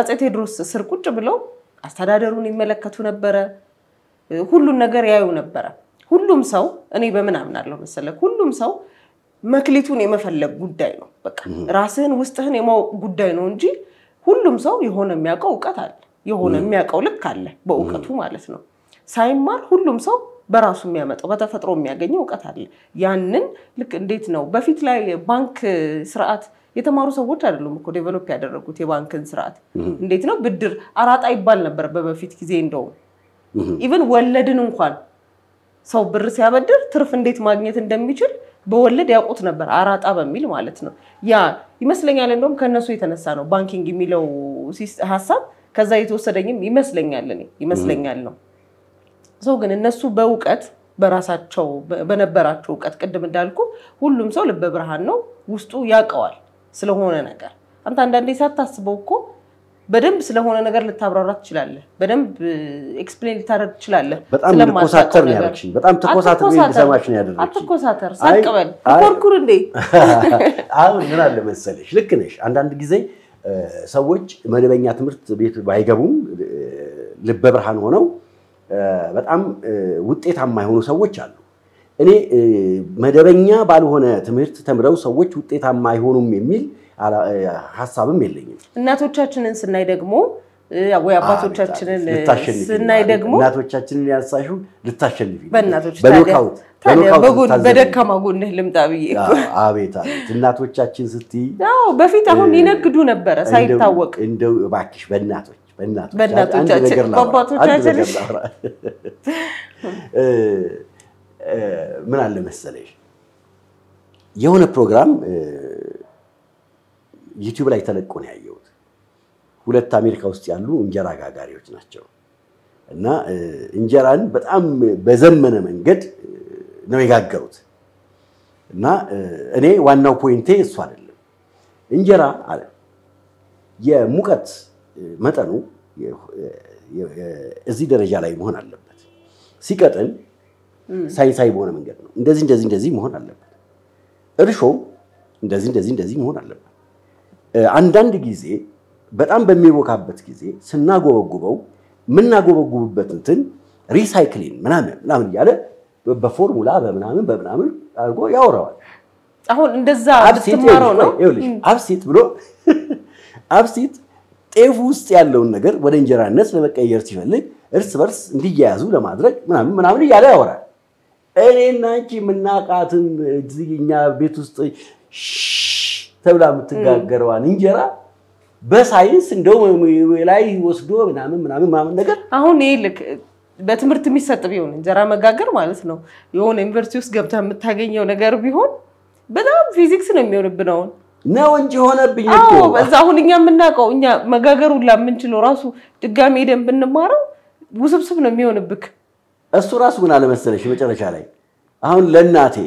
አጼ ቴዎድሮስ ስር ቁጭ ብለው አስተዳደሩን ይመለከቱ ነበር ሁሉን ነገር ያዩ ነበር ሁሉም ሰው እኔ በምን አምናለሁ መሰለህ ሁሉም ሰው መክሊቱን የመፈለግ ጉዳይ ነው በቃ ራስህን ውስጥህን የማወቅ ጉዳይ ነው እንጂ ሁሉም ሰው የሆነ የሚያውቀው ዕውቀት አለ የሆነ የሚያውቀው ልክ አለ በዕውቀቱ ማለት ነው ሳይማር ሁሉም ሰው በራሱ የሚያመጣው በተፈጥሮ የሚያገኘው ዕውቀት አለ ያንን ልክ እንዴት ነው በፊት ላይ ባንክ ስርዓት የተማሩ ሰዎች አይደሉም እኮ ዴቨሎፕ ያደረጉት የባንክን ስርዓት እንዴት ነው ብድር አራጣ ይባል ነበር በበፊት ጊዜ እንደው ኢቭን ወለድን እንኳን ሰው ብር ሲያበድር ትርፍ እንዴት ማግኘት እንደሚችል በወለድ ያውቁት ነበር አራጣ በሚል ማለት ነው ያ ይመስለኛል እንደውም ከነሱ የተነሳ ነው ባንኪንግ የሚለው ሐሳብ ከዛ የተወሰደኝም ይመስለኛል ነው ሰው ግን እነሱ በዕውቀት በራሳቸው በነበራቸው ዕውቀት ቅድም እንዳልኩ ሁሉም ሰው ልበ ብርሃን ነው ውስጡ ያቀዋል ስለሆነ ነገር አንዳንዴ ሳታስበው እኮ በደንብ ስለሆነ ነገር ልታብራራ ትችላለህ በደንብ ኤክስፕሌን ልታደርግ ትችላለህ በጣም ተኮሳተር ነው ያልኩኝ በጣም ተኮሳተር ሊሰማሽ ነው ያደረግሽ አትኮሳተር ሳቀበል ኮርኩር እንዴ አሁን ምን አለ መሰለሽ ልክ ነሽ አንዳንድ ጊዜ ሰዎች መደበኛ ትምህርት ቤት ባይገቡም ልበ ብርሃን ሆነው በጣም ውጤታማ የሆኑ ሰዎች አሉ እኔ መደበኛ ባልሆነ ትምህርት ተምረው ሰዎች ውጤታማ አይሆኑም የሚል ሐሳብም የለኝም እናቶቻችንን ስናይ ደግሞ ወይ አባቶቻችንን ስናይ ደግሞ እናቶቻችንን ያሳሹ ልታሸንፊ በኖካውት በደካማ ጎንህ ልምጣ ብዬ አቤት እናቶቻችን ስትይ አዎ በፊት አሁን ይነግዱ ነበር ሳይታወቅ እንደው እባክሽ በእናቶቻችን በአባቶቻችን ምን አለ መሰለሽ የሆነ ፕሮግራም ዩቲዩብ ላይ ተለቆ ነው ያየሁት ሁለት አሜሪካ ውስጥ ያሉ እንጀራ ጋጋሪዎች ናቸው እና እንጀራን በጣም በዘመነ መንገድ ነው የጋገሩት እና እኔ ዋናው ፖይንቴ እሱ አይደለም እንጀራ አለ የሙቀት መጠኑ እዚህ ደረጃ ላይ መሆን አለበት ሲቀጥል ሳይንሳዊ በሆነ መንገድ ነው እንደዚህ መሆን አለበት እርሾ እንደዚህ መሆን አለበት አንዳንድ ጊዜ በጣም በሚቦካበት ጊዜ ስናጎበጉበው ምናጎበጉብበት እንትን ሪሳይክሊንግ ምናምን ያለ በፎርሙላ በምናምን አድርጎ ያወራዋል አሁን እንደዛ አብሲትማረው ነው አብሲት ብሎ አብሲት ጤፍ ውስጥ ያለውን ነገር ወደ እንጀራነት ለመቀየር ሲፈልግ እርስ በርስ እንዲያያዙ ለማድረግ ምናምን ያለ ያወራል እኔና አንቺ ምናቃትን እዚህኛ ቤት ውስጥ ተብላ የምትጋገረዋን እንጀራ በሳይንስ እንደው ላይ ወስዶ ምናምን ነገር አሁን ይልክ በትምህርት የሚሰጥ ቢሆን እንጀራ መጋገር ማለት ነው የሆነ ዩኒቨርሲቲ ውስጥ ገብታ የምታገኘው ነገር ቢሆን በጣም ፊዚክስ ነው የሚሆንብነው ነው እንጂ ሆነብኝ እኮ በዛ አሁን እኛ የምናውቀው እኛ መጋገሩላ የምንችለው ራሱ ድጋሜ ሄደን ብንማረው ውስብስብ ነው የሚሆንብክ እሱ ራሱ ምን አለ መሰለሽ መጨረሻ ላይ አሁን ለናቴ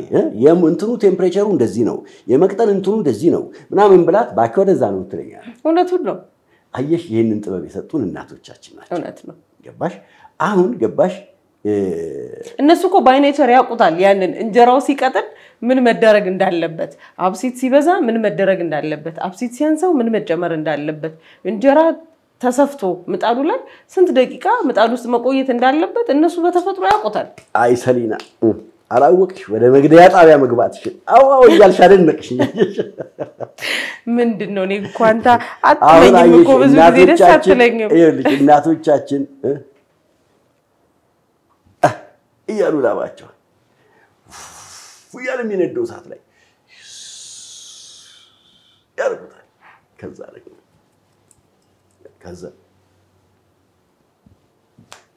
የእንትኑ ቴምፕሬቸሩ እንደዚህ ነው የመቅጠን እንትኑ እንደዚህ ነው ምናምን ብላት ባክ ወደዛ ነው ትለኛል እውነቱን ነው አየሽ ይሄንን ጥበብ የሰጡን እናቶቻችን ናቸው እውነት ነው ገባሽ አሁን ገባሽ እነሱ እኮ ባይኔቸር ያውቁታል ያንን እንጀራው ሲቀጥል ምን መደረግ እንዳለበት አብሲት ሲበዛ ምን መደረግ እንዳለበት አብሲት ሲያንሰው ምን መጨመር እንዳለበት እንጀራ ተሰፍቶ ምጣዱ ላይ ስንት ደቂቃ ምጣዱ ውስጥ መቆየት እንዳለበት እነሱ በተፈጥሮ ያውቁታል አይ ሰሊና አላወቅሽ ወደ መግደያ ጣቢያ መግባትሽ አው ይያልሽ አደነቅሽ ምንድነው እኔ ኳንታ አጥለኝም እኮ ብዙ ጊዜ ደስ አትለኝም ይልክ እናቶቻችን እያሉ ላባቸው ያለ የሚነደው ሰዓት ላይ ያርቁታል ከዛ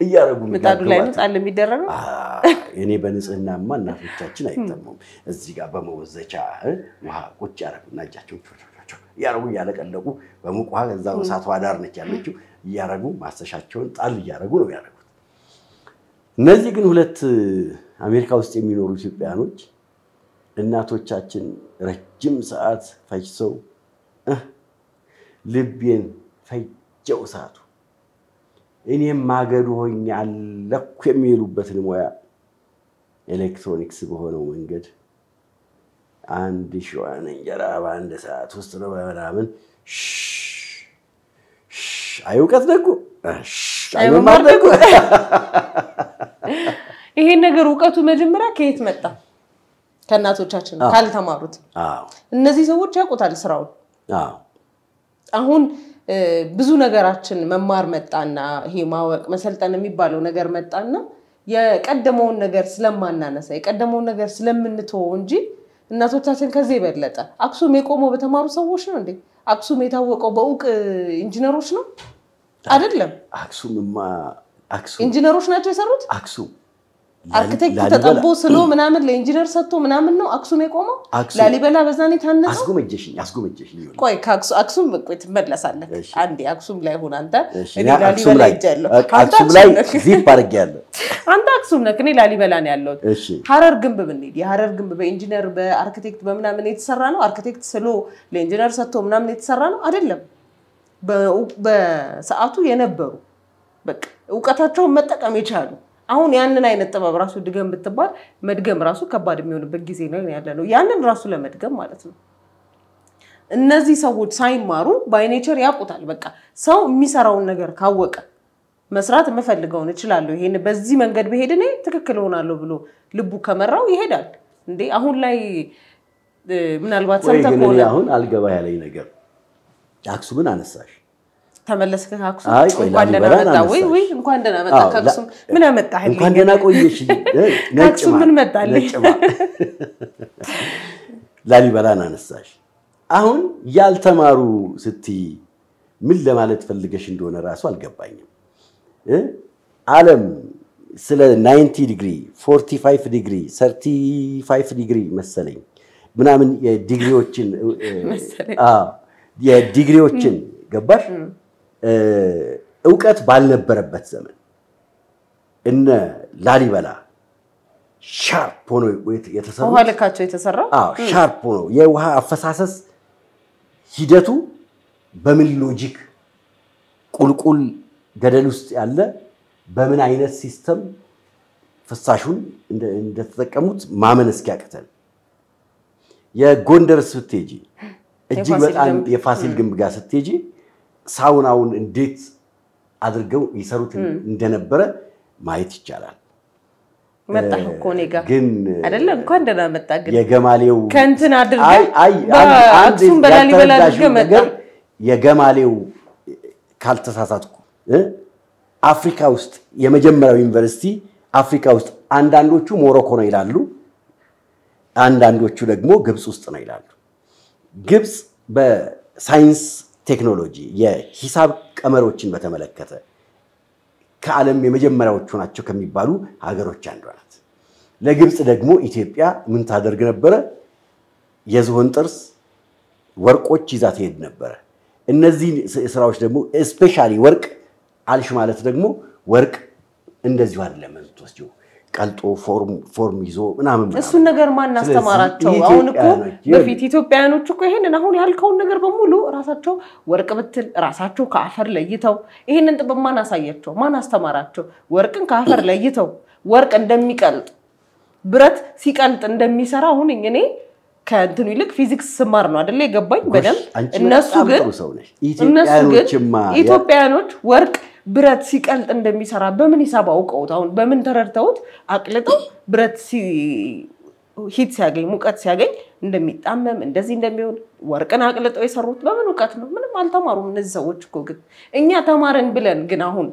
እያረጉ ምጣዱ ላይ ነው ጣል የሚደረገው እኔ በንጽህናማ እናቶቻችን አይተማም እዚህ ጋር በመወዘቻ ውሃ ቁጭ ያረጉና እጃቸውን ያረጉ ያለቀለቁ በሙቅ ውሃ ከዛው ሰዓት ዋዳር ነች ያለችው ያረጉ ማስተሻቸውን ጣል ያረጉ ነው ያረጉት እነዚህ ግን ሁለት አሜሪካ ውስጥ የሚኖሩ ኢትዮጵያኖች እናቶቻችን ረጅም ሰዓት ፈጅተው ልቤን ፈጀው ሰዓቱ እኔም ማገዱ ሆኛል ለኩ የሚሉበትን ሙያ ኤሌክትሮኒክስ በሆነው መንገድ አንድ ሺዋን እንጀራ በአንድ ሰዓት ውስጥ ነው በመናምን አይውቀት ደጉ አይመማር ደጉ ይሄ ነገር ዕውቀቱ መጀመሪያ ከየት መጣ ከናቶቻችን ካልተማሩት እነዚህ ሰዎች ያውቁታል ስራውን አሁን ብዙ ነገራችን መማር መጣና ይሄ ማወቅ መሰልጠን የሚባለው ነገር መጣና የቀደመውን ነገር ስለማናነሳ የቀደመውን ነገር ስለምንተው እንጂ እናቶቻችን ከዚህ በለጠ አክሱም የቆመው በተማሩ ሰዎች ነው እንዴ አክሱም የታወቀው በኡቅ ኢንጂነሮች ነው አይደለም አክሱምማ አክሱም ኢንጂነሮች ናቸው የሰሩት አክሱም አርኪቴክት ተጠቦ ስሎ ምናምን ለኢንጂነር ሰጥቶ ምናምን ነው አክሱም የቆመው ላሊበላ በዛኔ ታነጸ አስጎመጀሽኝ ቆይ አክሱም ቆይ ትመለሳለህ አንዴ አክሱም ላይ ሆነ አንተ እኔ ላሊበላ ይጃለሁ አክሱም ላይ ዚፕ አርጋለሁ አንተ አክሱም ነህ እኔ ላሊበላ ነው ያለው ሐረር ግንብ ብንሄድ የሐረር ግንብ በኢንጂነር በአርኪቴክት በምናምን የተሰራ ነው አርኪቴክት ስሎ ለኢንጂነር ሰጥቶ ምናምን የተሰራ ነው አይደለም በሰዓቱ የነበሩ በቃ ዕውቀታቸውን መጠቀም ይቻላል አሁን ያንን አይነት ጥበብ ራሱ ድገም ብትባል መድገም ራሱ ከባድ የሚሆንበት ጊዜ ነው ያለው ያንን ራሱ ለመድገም ማለት ነው እነዚህ ሰዎች ሳይማሩ ባይ ኔቸር ያውቁታል በቃ ሰው የሚሰራውን ነገር ካወቀ መስራት መፈልገውን ይችላል ይሄን በዚህ መንገድ በሄድ ነው ትክክል ሆናለሁ ብሎ ልቡ ከመራው ይሄዳል እንዴ አሁን ላይ ምናልባት ሰምተቆለ አሁን አልገባ ያለኝ ነገር አክሱምን አነሳሽ ተመለስከ አክሱም እንኳን ደህና መጣ ወይ እንኳን ደህና መጣ አክሱም ምን አመጣህ እንኳን ደህና ቆየሽ አክሱም ምን መጣልኝ ላሊበላን አነሳሽ አሁን ያልተማሩ ስቲ ምን ለማለት ፈልገሽ እንደሆነ ራሱ አልገባኝም ዓለም ስለ 90 ዲግሪ 45 ዲግሪ 35 ዲግሪ መሰለኝ ምናምን የዲግሪዎችን የዲግሪዎችን ገባሽ ዕውቀት ባልነበረበት ዘመን እነ ላሊበላ ሻርፕ ሆኖ የተሰራው ውሃ ለካቸው የተሰራው ሻርፕ ሆኖ የውሃ አፈሳሰስ ሂደቱ በምን ሎጂክ ቁልቁል ገደል ውስጥ ያለ በምን አይነት ሲስተም ፍሳሹን እንደተጠቀሙት ማመን እስኪያቅተን የጎንደር ስትሄጂ እጅግ በጣም የፋሲል ግንብ ጋር ስትሄጂ ሳውናውን እንዴት አድርገው ይሰሩት እንደነበረ ማየት ይቻላል መጣህ እኮ ነጋ አይደለም እንኳን ደህና መጣ ግን የገማሌው ከንትን አድርገህ አክሱም በላሊበላ አድርገህ መጣ የገማሌው ካልተሳሳትኩ አፍሪካ ውስጥ የመጀመሪያው ዩኒቨርሲቲ አፍሪካ ውስጥ አንዳንዶቹ ሞሮኮ ነው ይላሉ አንዳንዶቹ ደግሞ ግብጽ ውስጥ ነው ይላሉ ግብጽ በሳይንስ ቴክኖሎጂ የሂሳብ ቀመሮችን በተመለከተ ከዓለም የመጀመሪያዎቹ ናቸው ከሚባሉ ሀገሮች አንዷ ናት ለግብጽ ደግሞ ኢትዮጵያ ምን ታደርግ ነበር የዝሆን ጥርስ ወርቆች ይዛ ትሄድ ነበር እነዚህ ስራዎች ደግሞ ስፔሻሊ ወርቅ አልሽ ማለት ደግሞ ወርቅ እንደዚሁ አይደለም እንትወስጂው ቀልጦ ፎርም ይዞ ምናምን እሱ ነገር ማን አስተማራቸው አሁን እኮ በፊት ኢትዮጵያኖች እኮ ይሄንን አሁን ያልከውን ነገር በሙሉ ራሳቸው ወርቅ ብትል ራሳቸው ከአፈር ለይተው ይሄንን ጥበብ ማን አሳያቸው ማን አስተማራቸው ወርቅን ከአፈር ለይተው ወርቅ እንደሚቀልጥ ብረት ሲቀልጥ እንደሚሰራ አሁን እኔ ከእንትኑ ይልቅ ፊዚክስ ስማር ነው አይደል የገባኝ በደም እነሱ ግን ኢትዮጵያኖች ወርቅ ብረት ሲቀልጥ እንደሚሰራ በምን ሂሳብ አውቀውት አሁን በምን ተረድተውት አቅልጠው ብረት ሂት ሲያገኝ ሙቀት ሲያገኝ እንደሚጣመም እንደዚህ እንደሚሆን ወርቅን አቅልጠው የሰሩት በምን ዕውቀት ነው ምንም አልተማሩም እነዚህ ሰዎች እኮ ግን እኛ ተማረን ብለን ግን አሁን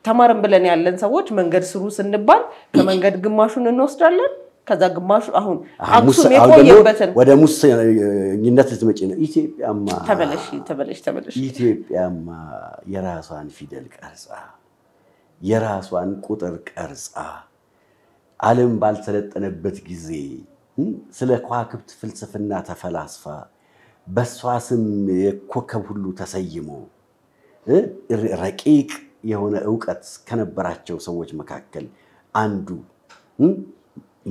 ተማረን ብለን ያለን ሰዎች መንገድ ስሩ ስንባል ከመንገድ ግማሹን እንወስዳለን ከዛ ግማሹ አሁን አክሱም የቆየበትን ወደ ሙስኝነት ልትመጪ ነው ኢትዮጵያማ ተበለሽ ኢትዮጵያማ የራሷን ፊደል ቀርጻ የራሷን ቁጥር ቀርጻ ዓለም ባልተለጠነበት ጊዜ ስለ ከዋክብት ፍልስፍና ተፈላስፋ በሷ ስም የኮከብ ሁሉ ተሰይሞ ረቂቅ የሆነ ዕውቀት ከነበራቸው ሰዎች መካከል አንዱ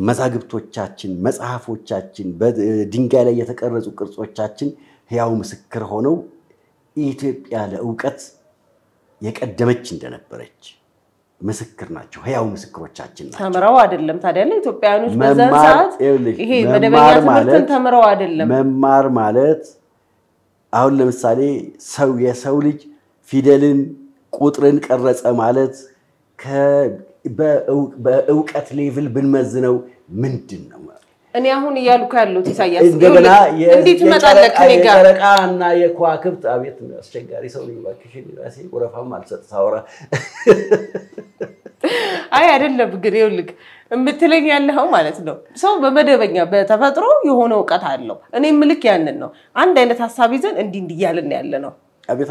መዛግብቶቻችን መጽሐፎቻችን በድንጋይ ላይ የተቀረጹ ቅርጾቻችን ሕያው ምስክር ሆነው ኢትዮጵያ ለዕውቀት የቀደመች እንደነበረች ምስክር ናቸው ሕያው ምስክሮቻችን ናቸው ተምረው አይደለም ታዲያ ለኢትዮጵያኖች በዛን ሰዓት ይሄ መደበኛ ትምህርትን ተምረው አይደለም መማር ማለት አሁን ለምሳሌ የሰው ልጅ ፊደልን ቁጥርን ቀረጸ ማለት በእውቀት ሌቭል ብንመዝነው ምንድነው እኔ አሁን ያልኩ ያለው ኢሳያስ እንደገና እንዴት መጣለክ እኔ ጋር የጨረቃና የከዋክብት አቤት አስቸጋሪ ሰው ነው ባክሽ ራሴ ወረፋም አልሰጥ ሳወራ አይ አይደለም ግን ይልክ እምትለኝ ያለው ማለት ነው ሰው በመደበኛ በተፈጥሮ የሆነ ዕውቀት አለው እኔ ምልክ ያንን ነው አንድ አይነት ሐሳብ ይዘን እንዲህ ያለን ያለ ነው አቤት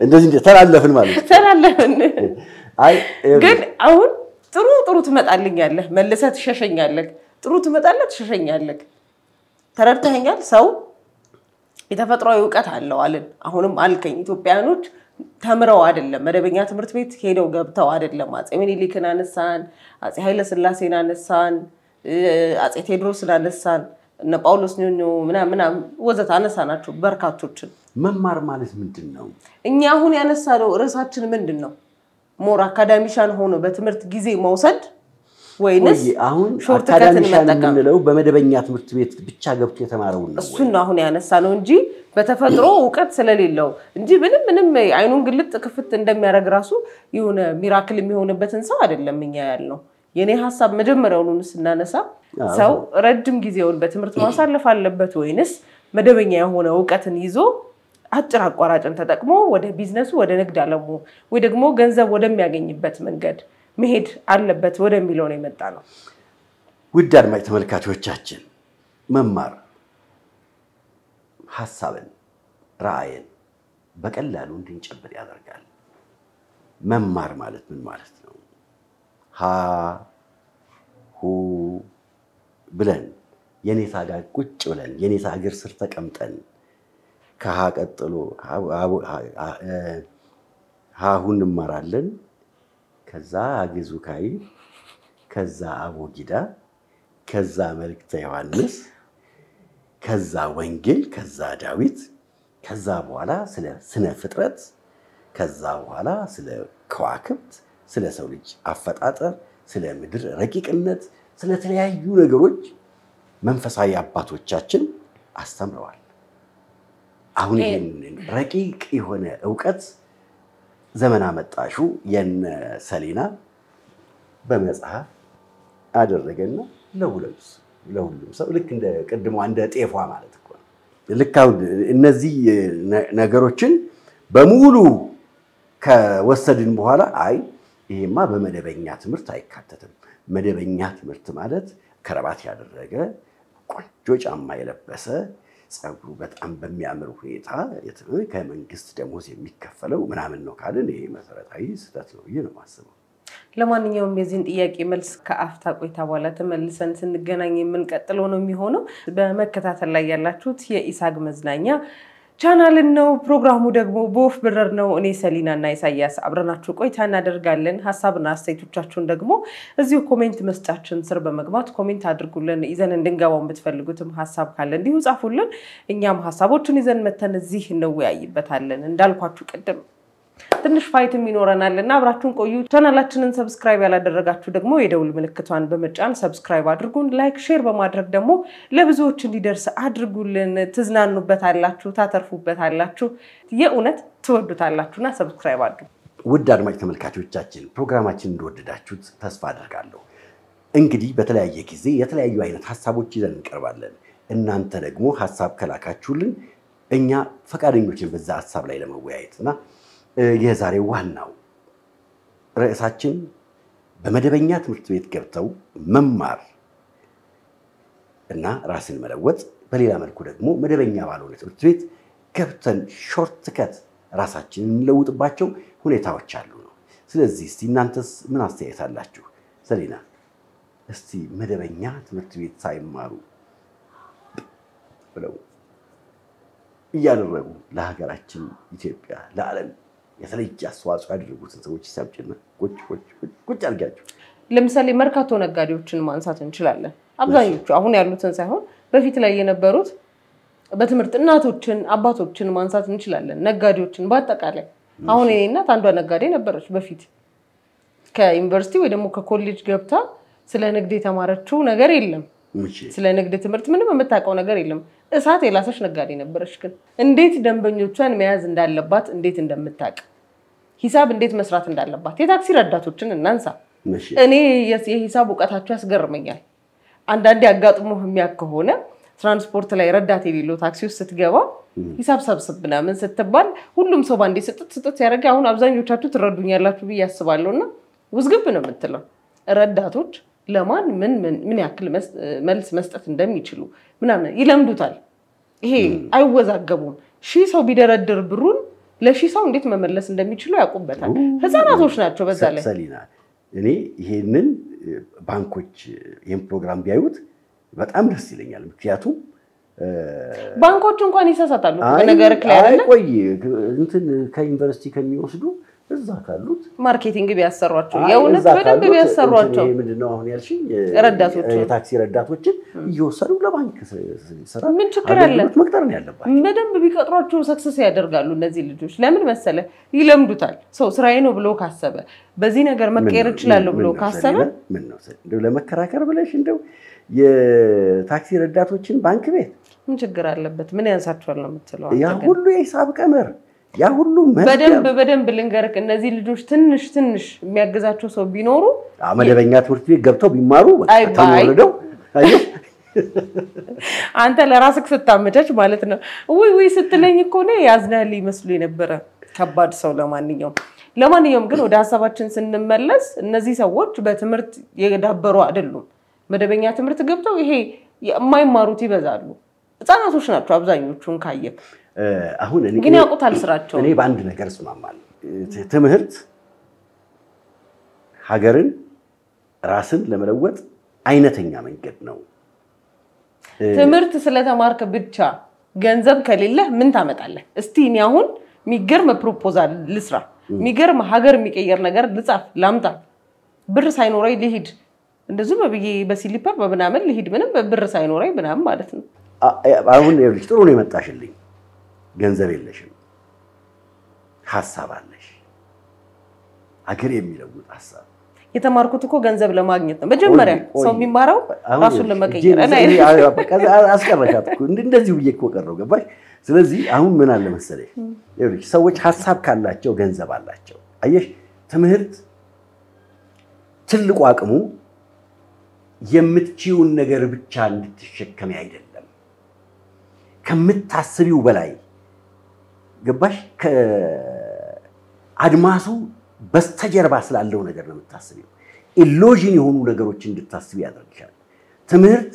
እንደዚህ ተላለፍን ማለት ተላለፍን አይ ግን አሁን ጥሩ ትመጣልኛለህ መልሰህ ትሸሸኛለህ ጥሩ ትመጣለህ ትሸሸኛለህ ተረድተኸኛል ሰው የተፈጥሯዊ ዕውቀት አለው አለን አሁንም አልከኝ ኢትዮጵያኖች ተምረው አይደለም መደበኛ ትምህርት ቤት ሄደው ገብተው አይደለም አጼ ምኒልክን አነሳን አጼ ኃይለ ሥላሴን አነሳን አጼ ቴዎድሮስን አነሳን እነ ጳውሎስ ኞኞ ምናምን ወዘተ አነሳናቸው በርካቶችን መማር ማለት ምንድነው እኛ አሁን ያነሳለው ርዕሳችን ምንድነው ሞር አካዳሚሻን ሆኖ በትምህርት ጊዜ መውሰድ ወይንስ አሁን አካዳሚሻን ምንለው በመደበኛ ትምህርት ቤት ብቻ ገብቶ የተማረው ነው እሱን አሁን ያነሳነው እንጂ በተፈጥሮ ዕውቀት ስለሌለው እንጂ ምንም አይኑን ግልጥ ክፍት እንደሚያረግ ራሱ የሆነ ሚራክል የሚሆንበትን ሰው አይደለም እኛ ያልነው የኔ ሐሳብ መጀመሪያውኑ ስናነሳ ሰው ረጅም ጊዜውን በትምህርት ማሳለፍ አለበት ወይንስ መደበኛ የሆነ ዕውቀትን ይዞ አጭር አቋራጭን ተጠቅሞ ወደ ቢዝነሱ ወደ ንግድ ዓለሙ ወይ ደግሞ ገንዘብ ወደሚያገኝበት መንገድ መሄድ አለበት ወደሚለው ነው የመጣ ነው ውድ አድማጭ ተመልካቾቻችን መማር ሐሳብን ራዕይን በቀላሉ እንድንጨብጥ ያደርጋል መማር ማለት ምን ማለት ነው ሁ ብለን የኔታ ጋር ቁጭ ብለን የኔታ እግር ስር ተቀምጠን ከሃ ቀጥሎ ሃሁን እንማራለን ከዛ አግዙካይ ከዛ አቦጊዳ ከዛ መልእክተ ዮሐንስ ከዛ ወንጌል ከዛ ዳዊት ከዛ በኋላ ስለ ስነ ፍጥረት ከዛ በኋላ ስለ ከዋክብት ስለ ሰው ልጅ አፈጣጠር ስለ ምድር ረቂቅነት ስለ ተለያዩ ነገሮች መንፈሳዊ አባቶቻችን አስተምረዋል አሁን ይሄን ረቂቅ የሆነ ዕውቀት ዘመን አመጣሹ የነ ሰሊና በመጽሐፍ አደረገና ለሁሉም ሰው ልክ እንደ ቀድሞ እንደ ጤፏ ማለት እኮ ልክ አሁን እነዚህ ነገሮችን በሙሉ ከወሰድን በኋላ አይ ይሄማ በመደበኛ ትምህርት አይካተትም መደበኛ ትምህርት ማለት ከረባት ያደረገ ቆንጆ ጫማ የለበሰ ጸጉሩ በጣም በሚያምር ሁኔታ ከመንግስት ደሞዝ የሚከፈለው ምናምን ነው ካልን ይሄ መሰረታዊ ስህተት ነው ማስበው ለማንኛውም የዚህን ጥያቄ መልስ ከአፍታ ቆይታ በኋላ ተመልሰን ስንገናኝ የምንቀጥለው ነው የሚሆነው በመከታተል ላይ ያላችሁት የኢሳግ መዝናኛ ቻናል ነው ፕሮግራሙ ደግሞ ቦፍ ብረር ነው እኔ ሰሊናና ኢሳያስ አብረናችሁ ቆይታ እናደርጋለን ሐሳብና አስተያየቶቻችሁን ደግሞ እዚሁ ኮሜንት መስጫችን ስር በመግባት ኮሜንት አድርጉልን ይዘን እንድንገባው የምትፈልጉትም ሐሳብ ካለ እንዲሁ ጻፉልን እኛም ሐሳቦችን ይዘን መተን እዚህ እንወያይበታለን እንዳልኳችሁ ቀደም ትንሽ ፋይትም ይኖረናልና አብራችሁን ቆዩ ቻናላችንን ሰብስክራይብ ያላደረጋችሁ ደግሞ የደውል ምልክቷን በመጫን ሰብስክራይብ አድርጉን ላይክ ሼር በማድረግ ደግሞ ለብዙዎች እንዲደርስ አድርጉልን ትዝናኑበታላችሁ ታተርፉበታላችሁ የኡነት ትወዱታላችሁና ሰብስክራይብ አድርጉ ውድ አድማጭ ተመልካቾቻችን ፕሮግራማችንን እንደወደዳችሁት ተስፋ አደርጋለሁ እንግዲህ በተለያየ ጊዜ የተለያዩ አይነት ሐሳቦች ይዘን እንቀርባለን እናንተ ደግሞ ሐሳብ ከላካችሁልን እኛ ፈቃደኞችን በዛ ሐሳብ ላይ ለመወያየትና የዛሬው ዋናው ርዕሳችን በመደበኛ ትምህርት ቤት ገብተው መማር እና ራስን መለወጥ፣ በሌላ መልኩ ደግሞ መደበኛ ባልሆነ ትምህርት ቤት ገብተን ሾርት ከት ራሳችንን እንለውጥባቸው ሁኔታዎች አሉ ነው። ስለዚህ እስቲ እናንተስ ምን አስተያየት አላችሁ? ሰሊና እስቲ መደበኛ ትምህርት ቤት ሳይማሩ ብለው እያደረጉ ለሀገራችን ኢትዮጵያ ለዓለም የተለየ አስተዋጽኦ ያደረጉትን ሰዎች ይሳብጭና ቁጭ አድርጋችሁ ለምሳሌ መርካቶ ነጋዴዎችን ማንሳት እንችላለን። አብዛኞቹ አሁን ያሉትን ሳይሆን በፊት ላይ የነበሩት በትምህርት እናቶችን አባቶችን ማንሳት እንችላለን። ነጋዴዎችን በአጠቃላይ አሁን እኔ እናት አንዷ ነጋዴ ነበረች በፊት ከዩኒቨርሲቲ ወይ ደግሞ ከኮሌጅ ገብታ ስለ ንግድ የተማረችው ነገር የለም። ስለ ንግድ ትምህርት ምንም የምታውቀው ነገር የለም። እሳት የላሰች ነጋዴ ነበረች። ግን እንዴት ደንበኞቿን መያዝ እንዳለባት እንዴት እንደምታውቅ ሂሳብ እንዴት መስራት እንዳለባት የታክሲ ረዳቶችን እናንሳ። እኔ የሂሳብ ዕውቀታቸው ያስገርመኛል። አንዳንዴ አጋጥሞ የሚያከሆነ ትራንስፖርት ላይ ረዳት የሌለው ታክሲ ውስጥ ስትገባ ሂሳብ ሰብስብና ምን ስትባል ሁሉም ሰው ባንዴ ስጥት ያደርግ። አሁን አብዛኞቻችሁ ትረዱኛላችሁ ብዬ አስባለሁና ውዝግብ ነው የምትለው ረዳቶች ለማን ምን ያክል መልስ መስጠት እንደሚችሉ ምናምን ይለምዱታል። ይሄ አይወዛገቡም። ሺህ ሰው ቢደረድር ብሩን ለሺህ ሰው እንዴት መመለስ እንደሚችሉ ያውቁበታል። ህፃናቶች ናቸው በዛ ላይ። ሰሊና እኔ ይሄንን ባንኮች ይሄን ፕሮግራም ቢያዩት በጣም ደስ ይለኛል። ምክንያቱም ባንኮች እንኳን ይሳሳታሉ ነገር ላይ አይደል? ቆይ እንትን ከዩኒቨርሲቲ ከሚወስዱ እዛ ካሉት ማርኬቲንግ ቢያሰሯቸው የእውነት በደንብ ቢያሰሯቸው ምንድነው አሁን ያልሽኝ ረዳቶች የታክሲ ረዳቶችን እየወሰዱ ለባንክ ስራ ምን ችግር አለ? መቅጠር ነው ያለባቸው። በደንብ ቢቀጥሯቸው ሰክሰስ ያደርጋሉ እነዚህ ልጆች። ለምን መሰለ ይለምዱታል። ሰው ስራዬ ነው ብሎ ካሰበ በዚህ ነገር መቀየር ይችላል ብሎ ካሰበ ምን ነው እንደው ለመከራከር ብለሽ እንደው የታክሲ ረዳቶችን ባንክ ቤት ምን ችግር አለበት? ምን ያንሳቸዋል ነው የምትለው? ያ ሁሉ የሂሳብ ቀመር ያ ሁሉ በደንብ ልንገርክ እነዚህ ልጆች ትንሽ የሚያገዛቸው ሰው ቢኖሩ መደበኛ ትምህርት ቤት ገብተው ቢማሩ ተወልደው አንተ ለራስክ ስታመቻች ማለት ነው። ወይ ስትለኝ እኮ ነው ያዝናል ይመስሉ የነበረ ከባድ ሰው። ለማንኛውም ግን ወደ ሐሳባችን ስንመለስ እነዚህ ሰዎች በትምህርት የዳበሩ አይደሉም። መደበኛ ትምህርት ገብተው ይሄ የማይማሩት ይበዛሉ። ህፃናቶች ናቸው አብዛኞቹን ካየክ። አሁን እኔ ግን ያውቁታል ስራቸው። እኔ በአንድ ነገር እስማማለሁ። ትምህርት ሀገርን ራስን ለመለወጥ አይነተኛ መንገድ ነው። ትምህርት ስለተማርክ ብቻ ገንዘብ ከሌለ ምን ታመጣለህ? እስቲ እኔ አሁን የሚገርም ፕሮፖዛል ልስራ፣ የሚገርም ሀገር የሚቀየር ነገር ልጻፍ ላምጣ፣ ብር ሳይኖረኝ ልሂድ እንደዚህ በብዬ በሲሊፐር በምናምን ልሂድ ምንም ብር ሳይኖረኝ ምናምን ማለት ነው። አሁን ይኸውልሽ ጥሩ ነው የመጣሽልኝ። ገንዘብ የለሽም፣ ሐሳብ አለሽ፣ ሀገር የሚለውጥ ሐሳብ። የተማርኩት እኮ ገንዘብ ለማግኘት ነው መጀመሪያ ሰው የሚማረው ራሱን ለመቀየር። አስቀረሻት እኮ እንደዚህ ብዬ እኮ ቀረው ገባሽ? ስለዚህ አሁን ምን አለ መሰለሽ ይኸውልሽ ሰዎች ሐሳብ ካላቸው ገንዘብ አላቸው። አየሽ ትምህርት ትልቁ አቅሙ የምትችይውን ነገር ብቻ እንድትሸከሚ አይደለም፣ ከምታስቢው በላይ ገባሽ? ከአድማሱ በስተጀርባ ስላለው ነገር ነው የምታስቢው። ኢሉዥን የሆኑ ነገሮችን እንድታስቢ ያደርግሻል። ትምህርት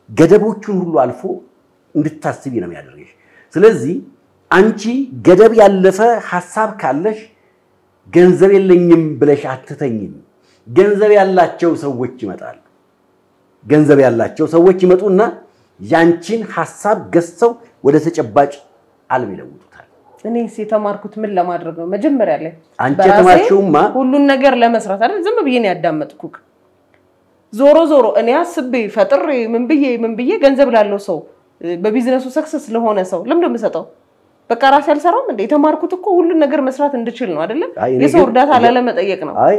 ገደቦቹን ሁሉ አልፎ እንድታስቢ ነው የሚያደርግሽ። ስለዚህ አንቺ ገደብ ያለፈ ሐሳብ ካለሽ ገንዘብ የለኝም ብለሽ አትተኝም። ገንዘብ ያላቸው ሰዎች ይመጣሉ። ገንዘብ ያላቸው ሰዎች ይመጡና ያንቺን ሐሳብ ገዝተው ወደ ተጨባጭ ዓለም ይለውጡታል። እኔስ የተማርኩት ምን ለማድረግ ነው? መጀመሪያ ላይ አንቺ የተማርሽውማ ሁሉን ነገር ለመስራት አይደል? ዝም ብዬ ነው ያዳመጥኩክ። ዞሮ እኔ አስቤ ፈጥሬ ምን ብዬ ገንዘብ ላለው ሰው በቢዝነሱ ሰክሰስ ለሆነ ሰው ለምን እንደምሰጠው በቃ ራስ ያልሰራም እንደ የተማርኩት እኮ ሁሉን ነገር መስራት እንድችል ነው አይደል? የሰው እርዳታ ለመጠየቅ ነው። አይ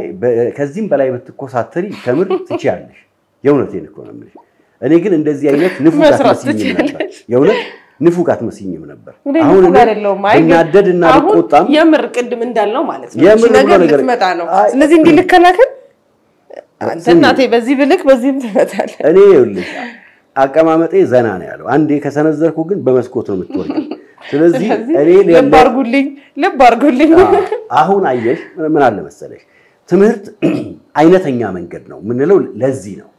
ከዚህም በላይ ብትኮሳተሪ ከምር ትችያለሽ። የእውነቴን እኮ ነው የምልሽ። እኔ ግን እንደዚህ አይነት ንፉቃት መስኝም ነበር። የእውነት ንፉቃት መስኝም ነበር። አሁን አይደለም እናደድና ልቆጣም የምር ቅድም እንዳልነው ማለት ነው። እሺ ነገር ልትመጣ ነው። ስለዚህ እንዲህ ልከላከል አንተ እናቴ በዚህ ብልክ በዚህም ትመጣለህ። እኔ ይኸውልሽ አቀማመጤ ዘና ነው ያለው። አንዴ ከሰነዘርኩ ግን በመስኮት ነው የምትወርጂው። ስለዚህ እኔ ልብ አርጉልኝ አሁን አየሽ ምን አለ መሰለሽ ትምህርት አይነተኛ መንገድ ነው ምንለው ለዚህ ነው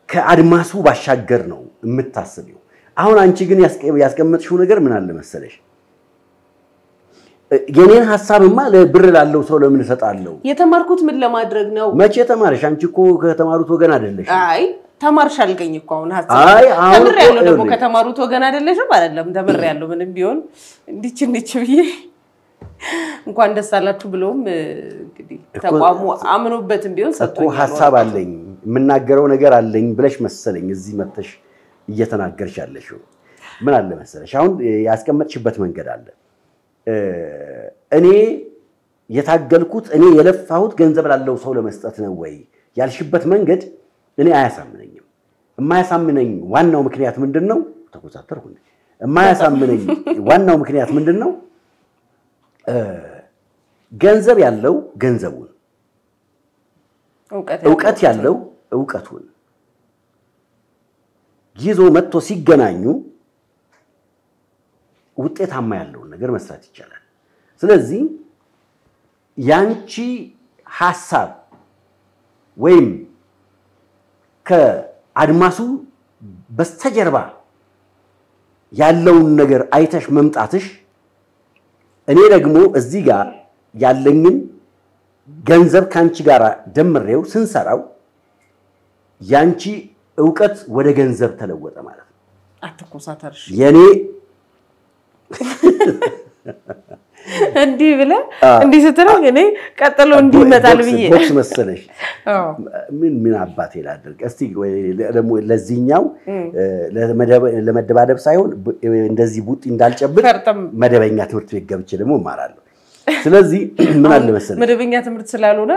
ከአድማሱ ባሻገር ነው የምታስቢው አሁን አንቺ ግን ያስቀመጥሽው ነገር ምን አለ መሰለሽ የኔን ሐሳብማ ለብር ላለው ሰው ለምን ሰጣለው የተማርኩት ምን ለማድረግ ነው መቼ ተማርሽ አንቺ እኮ ከተማሩት ወገን አይደለሽ አይ ተማርሽ አልገኝ እኮ አሁን ሐሳብ ተምር ያለው ደግሞ ከተማሩት ወገን አይደለሽም አይደለም ተምር ያለው ምንም ቢሆን እንዲች ብዬ እንኳን ደስ አላችሁ ብሎም እንግዲህ ተቋሙ አምኖበትም ቢሆን ሰጥቶ ሐሳብ አለኝ የምናገረው ነገር አለኝ ብለሽ መሰለኝ እዚህ መጥተሽ እየተናገርሽ ያለሽው ምን አለ መሰለሽ አሁን ያስቀመጥሽበት መንገድ አለ እኔ የታገልኩት እኔ የለፋሁት ገንዘብ ላለው ሰው ለመስጠት ነው ወይ ያልሽበት መንገድ እኔ አያሳምነኝም የማያሳምነኝ ዋናው ምክንያት ምንድነው ተቆጣጣርኩ የማያሳምነኝ ዋናው ምክንያት ምንድነው ገንዘብ ያለው ገንዘቡን ዕውቀት ያለው ዕውቀቱን ይዞ መጥቶ ሲገናኙ ውጤታማ ያለው ነገር መስራት ይቻላል ስለዚህ ያንቺ ሐሳብ ወይም ከአድማሱ በስተጀርባ ያለውን ነገር አይተሽ መምጣትሽ እኔ ደግሞ እዚህ ጋር ያለኝን ገንዘብ ካንቺ ጋር ደምሬው ስንሰራው ያንቺ ዕውቀት ወደ ገንዘብ ተለወጠ ማለት ነው አትቆሳተርሽ የኔ እንዲህ ብለ እንዲህ ስትረኝ እኔ ቀጥሎ እንዲህ ይመጣል ብዬ ቦክስ መሰለሽ ምን አባቴ ላድርግ እስቲ ደግሞ ለዚህኛው ለመደባደብ ሳይሆን እንደዚህ ቡጥ እንዳልጨብጥ መደበኛ ትምህርት ቤት ገብቼ ደግሞ እማራለሁ ስለዚህ ምን አለ መሰለሽ መደበኛ ትምህርት ስላልሆነ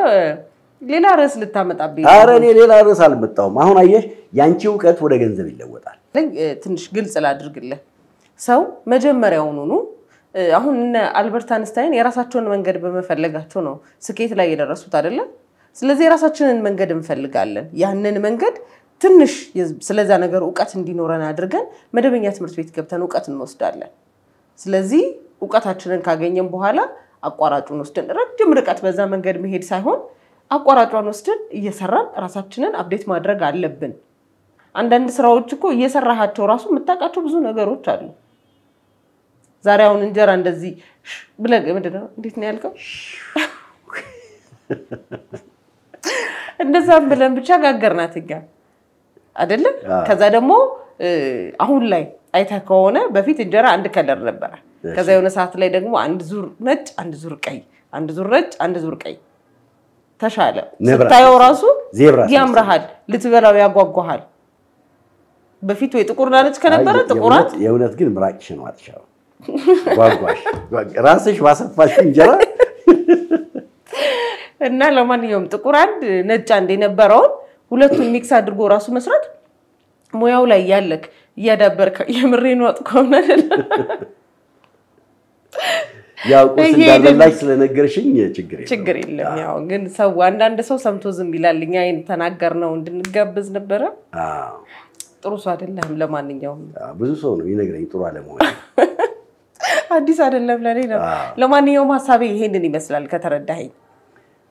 ሌላ ራስ ልታመጣብኝ አረ እኔ ሌላ ራስ አልመጣውም አሁን አየሽ ያንቺ ዕውቀት ወደ ገንዘብ ይለወጣል ትንሽ ግልጽ ላድርግልህ ሰው መጀመሪያውኑ አሁን አልበርት አንስታይን የራሳቸውን መንገድ በመፈለጋቸው ነው ስኬት ላይ የደረሱት አይደለ ስለዚህ የራሳችንን መንገድ እንፈልጋለን ያንን መንገድ ትንሽ ስለዛ ነገር ዕውቀት እንዲኖረን አድርገን መደበኛ ትምህርት ቤት ገብተን ዕውቀት እንወስዳለን ስለዚህ ዕውቀታችንን ካገኘን በኋላ አቋራጩን ወስደን ረጅም ርቀት በዛ መንገድ መሄድ ሳይሆን አቋራጯን ወስደን እየሰራን ራሳችንን አፕዴት ማድረግ አለብን አንዳንድ ስራዎች እኮ እየሰራሃቸው ራሱ መጣቃቸው ብዙ ነገሮች አሉ ዛሬውን እንጀራ እንደዚህ ብለህ ምንድነው እንዴት ነው ያልከው እንደዛም ብለን ብቻ ጋገርናትኛ አይደለ ከዛ ደግሞ አሁን ላይ አይታ ከሆነ በፊት እንጀራ አንድ ከለር ነበር ከዛ የሆነ ሰዓት ላይ ደግሞ አንድ ዙር ነጭ አንድ ዙር ቀይ አንድ ዙር ነጭ አንድ ዙር ቀይ ተሻለ ስታየው ራሱ ያምራሃል ልትበላው ያጓጓሃል በፊት ወይ ጥቁርና ነጭ ከነበረ ጥቁራት የእውነት ግን ምራቅሽ ነው አጥሻው ጓጓሽ ራስሽ ዋሰፋሽ እንጀራ እና ለማንኛውም ጥቁር አንድ ነጭ አንድ የነበረው ሁለቱን ሚክስ አድርጎ ራሱ መስራት ሙያው ላይ ያለክ ያዳበርከ የምሬን ወጥ ከሆነ ያው ቁስ እንዳለላሽ ስለነገርሽኝ ችግር የለም ያው ግን ሰው አንዳንድ ሰው ሰምቶ ዝም ይላልኛ አይን ተናገርነው እንድንጋብዝ ነበር ጥሩ ሰው አይደለም ለማንኛውም ብዙ ሰው ነው ይነግረኝ ጥሩ አለመሆን አዲስ አይደለም ለኔ ነው ለማንኛውም ሐሳቤ ይሄንን ይመስላል ከተረዳኸኝ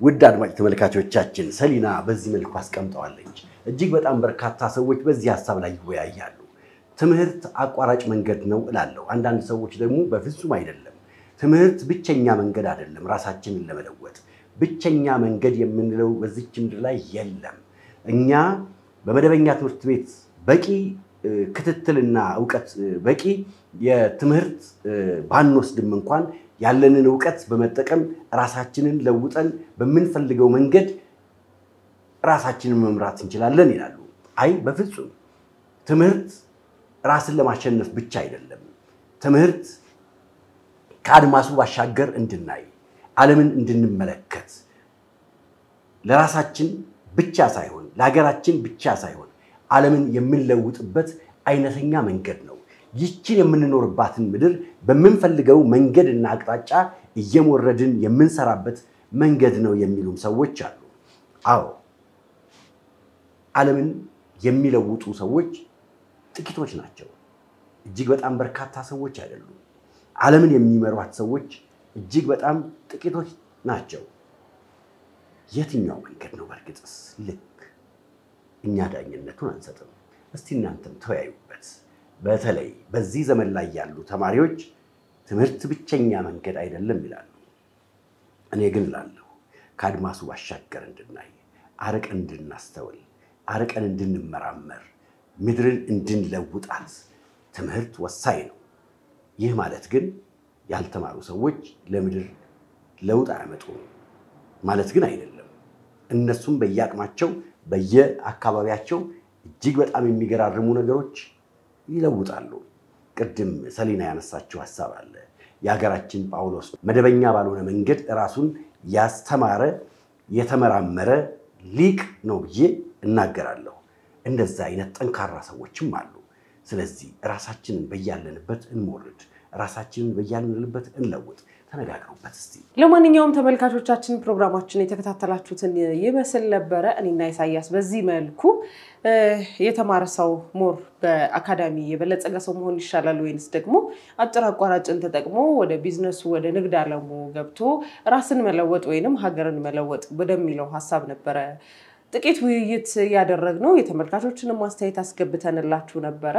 ውድ አድማጭ ተመልካቾቻችን ሰሊና በዚህ መልኩ አስቀምጠዋለች እጅግ በጣም በርካታ ሰዎች በዚህ ሐሳብ ላይ ይወያያሉ ትምህርት አቋራጭ መንገድ ነው እላለሁ አንዳንድ ሰዎች ደግሞ በፍጹም አይደለም ትምህርት ብቸኛ መንገድ አይደለም ራሳችንን ለመለወጥ ብቸኛ መንገድ የምንለው በዚህ ምድር ላይ የለም እኛ በመደበኛ ትምህርት ቤት በቂ ክትትልና ዕውቀት በቂ የትምህርት ባንወስድም እንኳን ያለንን ዕውቀት በመጠቀም ራሳችንን ለውጠን በመንፈልገው መንገድ ራሳችንን መምራት እንችላለን ይላሉ አይ በፍጹም ትምህርት ራስን ለማሸነፍ ብቻ አይደለም ትምህርት ከአድማሱ ባሻገር እንድናይ ዓለምን እንድንመለከት ለራሳችን ብቻ ሳይሆን ለሀገራችን ብቻ ሳይሆን ዓለምን የምንለውጥበት አይነተኛ መንገድ ነው ይህችን የምንኖርባትን ምድር በመንፈልገው መንገድና አቅጣጫ እየሞረድን የምንሰራበት መንገድ ነው የሚሉም ሰዎች አሉ አዎ ዓለምን የሚለውጡ ሰዎች ጥቂቶች ናቸው እጅግ በጣም በርካታ ሰዎች አይደሉም። ዓለምን የሚመሯት ሰዎች እጅግ በጣም ጥቂቶች ናቸው። የትኛው መንገድ ነው በርግጥስ ልክ? እኛ ዳኝነቱን አንሰጥም። እስቲ እናንተም ተወያዩበት። በተለይ በዚህ ዘመን ላይ ያሉ ተማሪዎች ትምህርት ብቸኛ መንገድ አይደለም ይላሉ። እኔ ግን እላለሁ ከአድማሱ ባሻገር እንድናይ፣ አርቀን እንድናስተውል፣ አርቀን እንድንመራመር፣ ምድርን እንድንለውጣት ትምህርት ወሳኝ ነው። ይህ ማለት ግን ያልተማሩ ሰዎች ለምድር ለውጥ አያመጡም ማለት ግን አይደለም። እነሱም በየአቅማቸው በየአካባቢያቸው እጅግ በጣም የሚገራርሙ ነገሮች ይለውጣሉ። ቅድም ሰሊና ያነሳችው ሐሳብ አለ። የሀገራችን ጳውሎስ መደበኛ ባልሆነ መንገድ ራሱን ያስተማረ የተመራመረ ሊቅ ነው ብዬ እናገራለሁ። እንደዛ አይነት ጠንካራ ሰዎችም አሉ። ስለዚህ ራሳችንን በያለንበት እንሞርድ፣ ራሳችንን በያለንበት እንለውጥ። ተነጋግሩበት እስቲ። ለማንኛውም ተመልካቾቻችን ፕሮግራማችን የተከታተላችሁትን ይመስል ነበረ። እኔና ኢሳያስ በዚህ መልኩ የተማረ ሰው ሞር በአካዳሚ የበለጸገ ሰው መሆን ይሻላል ወይንስ ደግሞ አጭር አቋራጭን ተጠቅሞ ወደ ቢዝነሱ ወደ ንግድ ዓለሙ ገብቶ ራስን መለወጥ ወይንም ሀገርን መለወጥ ወደሚለው ሐሳብ ነበረ ጥቂት ውይይት ያደረግነው። የተመልካቾችንም ማስተያየት አስገብተንላችሁ ነበረ።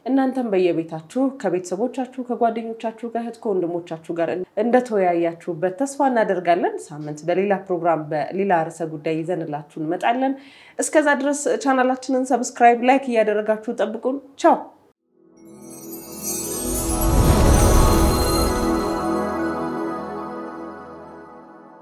እናንተም በየቤታችሁ ከቤተሰቦቻችሁ ከጓደኞቻችሁ ጋር ከወንድሞቻችሁ ጋር እንደተወያያችሁበት ተስፋ እናደርጋለን። ሳምንት በሌላ ፕሮግራም በሌላ ርዕሰ ጉዳይ ይዘንላችሁ እንመጣለን። እስከዛ ድረስ ቻናላችንን ሰብስክራይብ፣ ላይክ እያደረጋችሁ ጠብቁን። ቻው።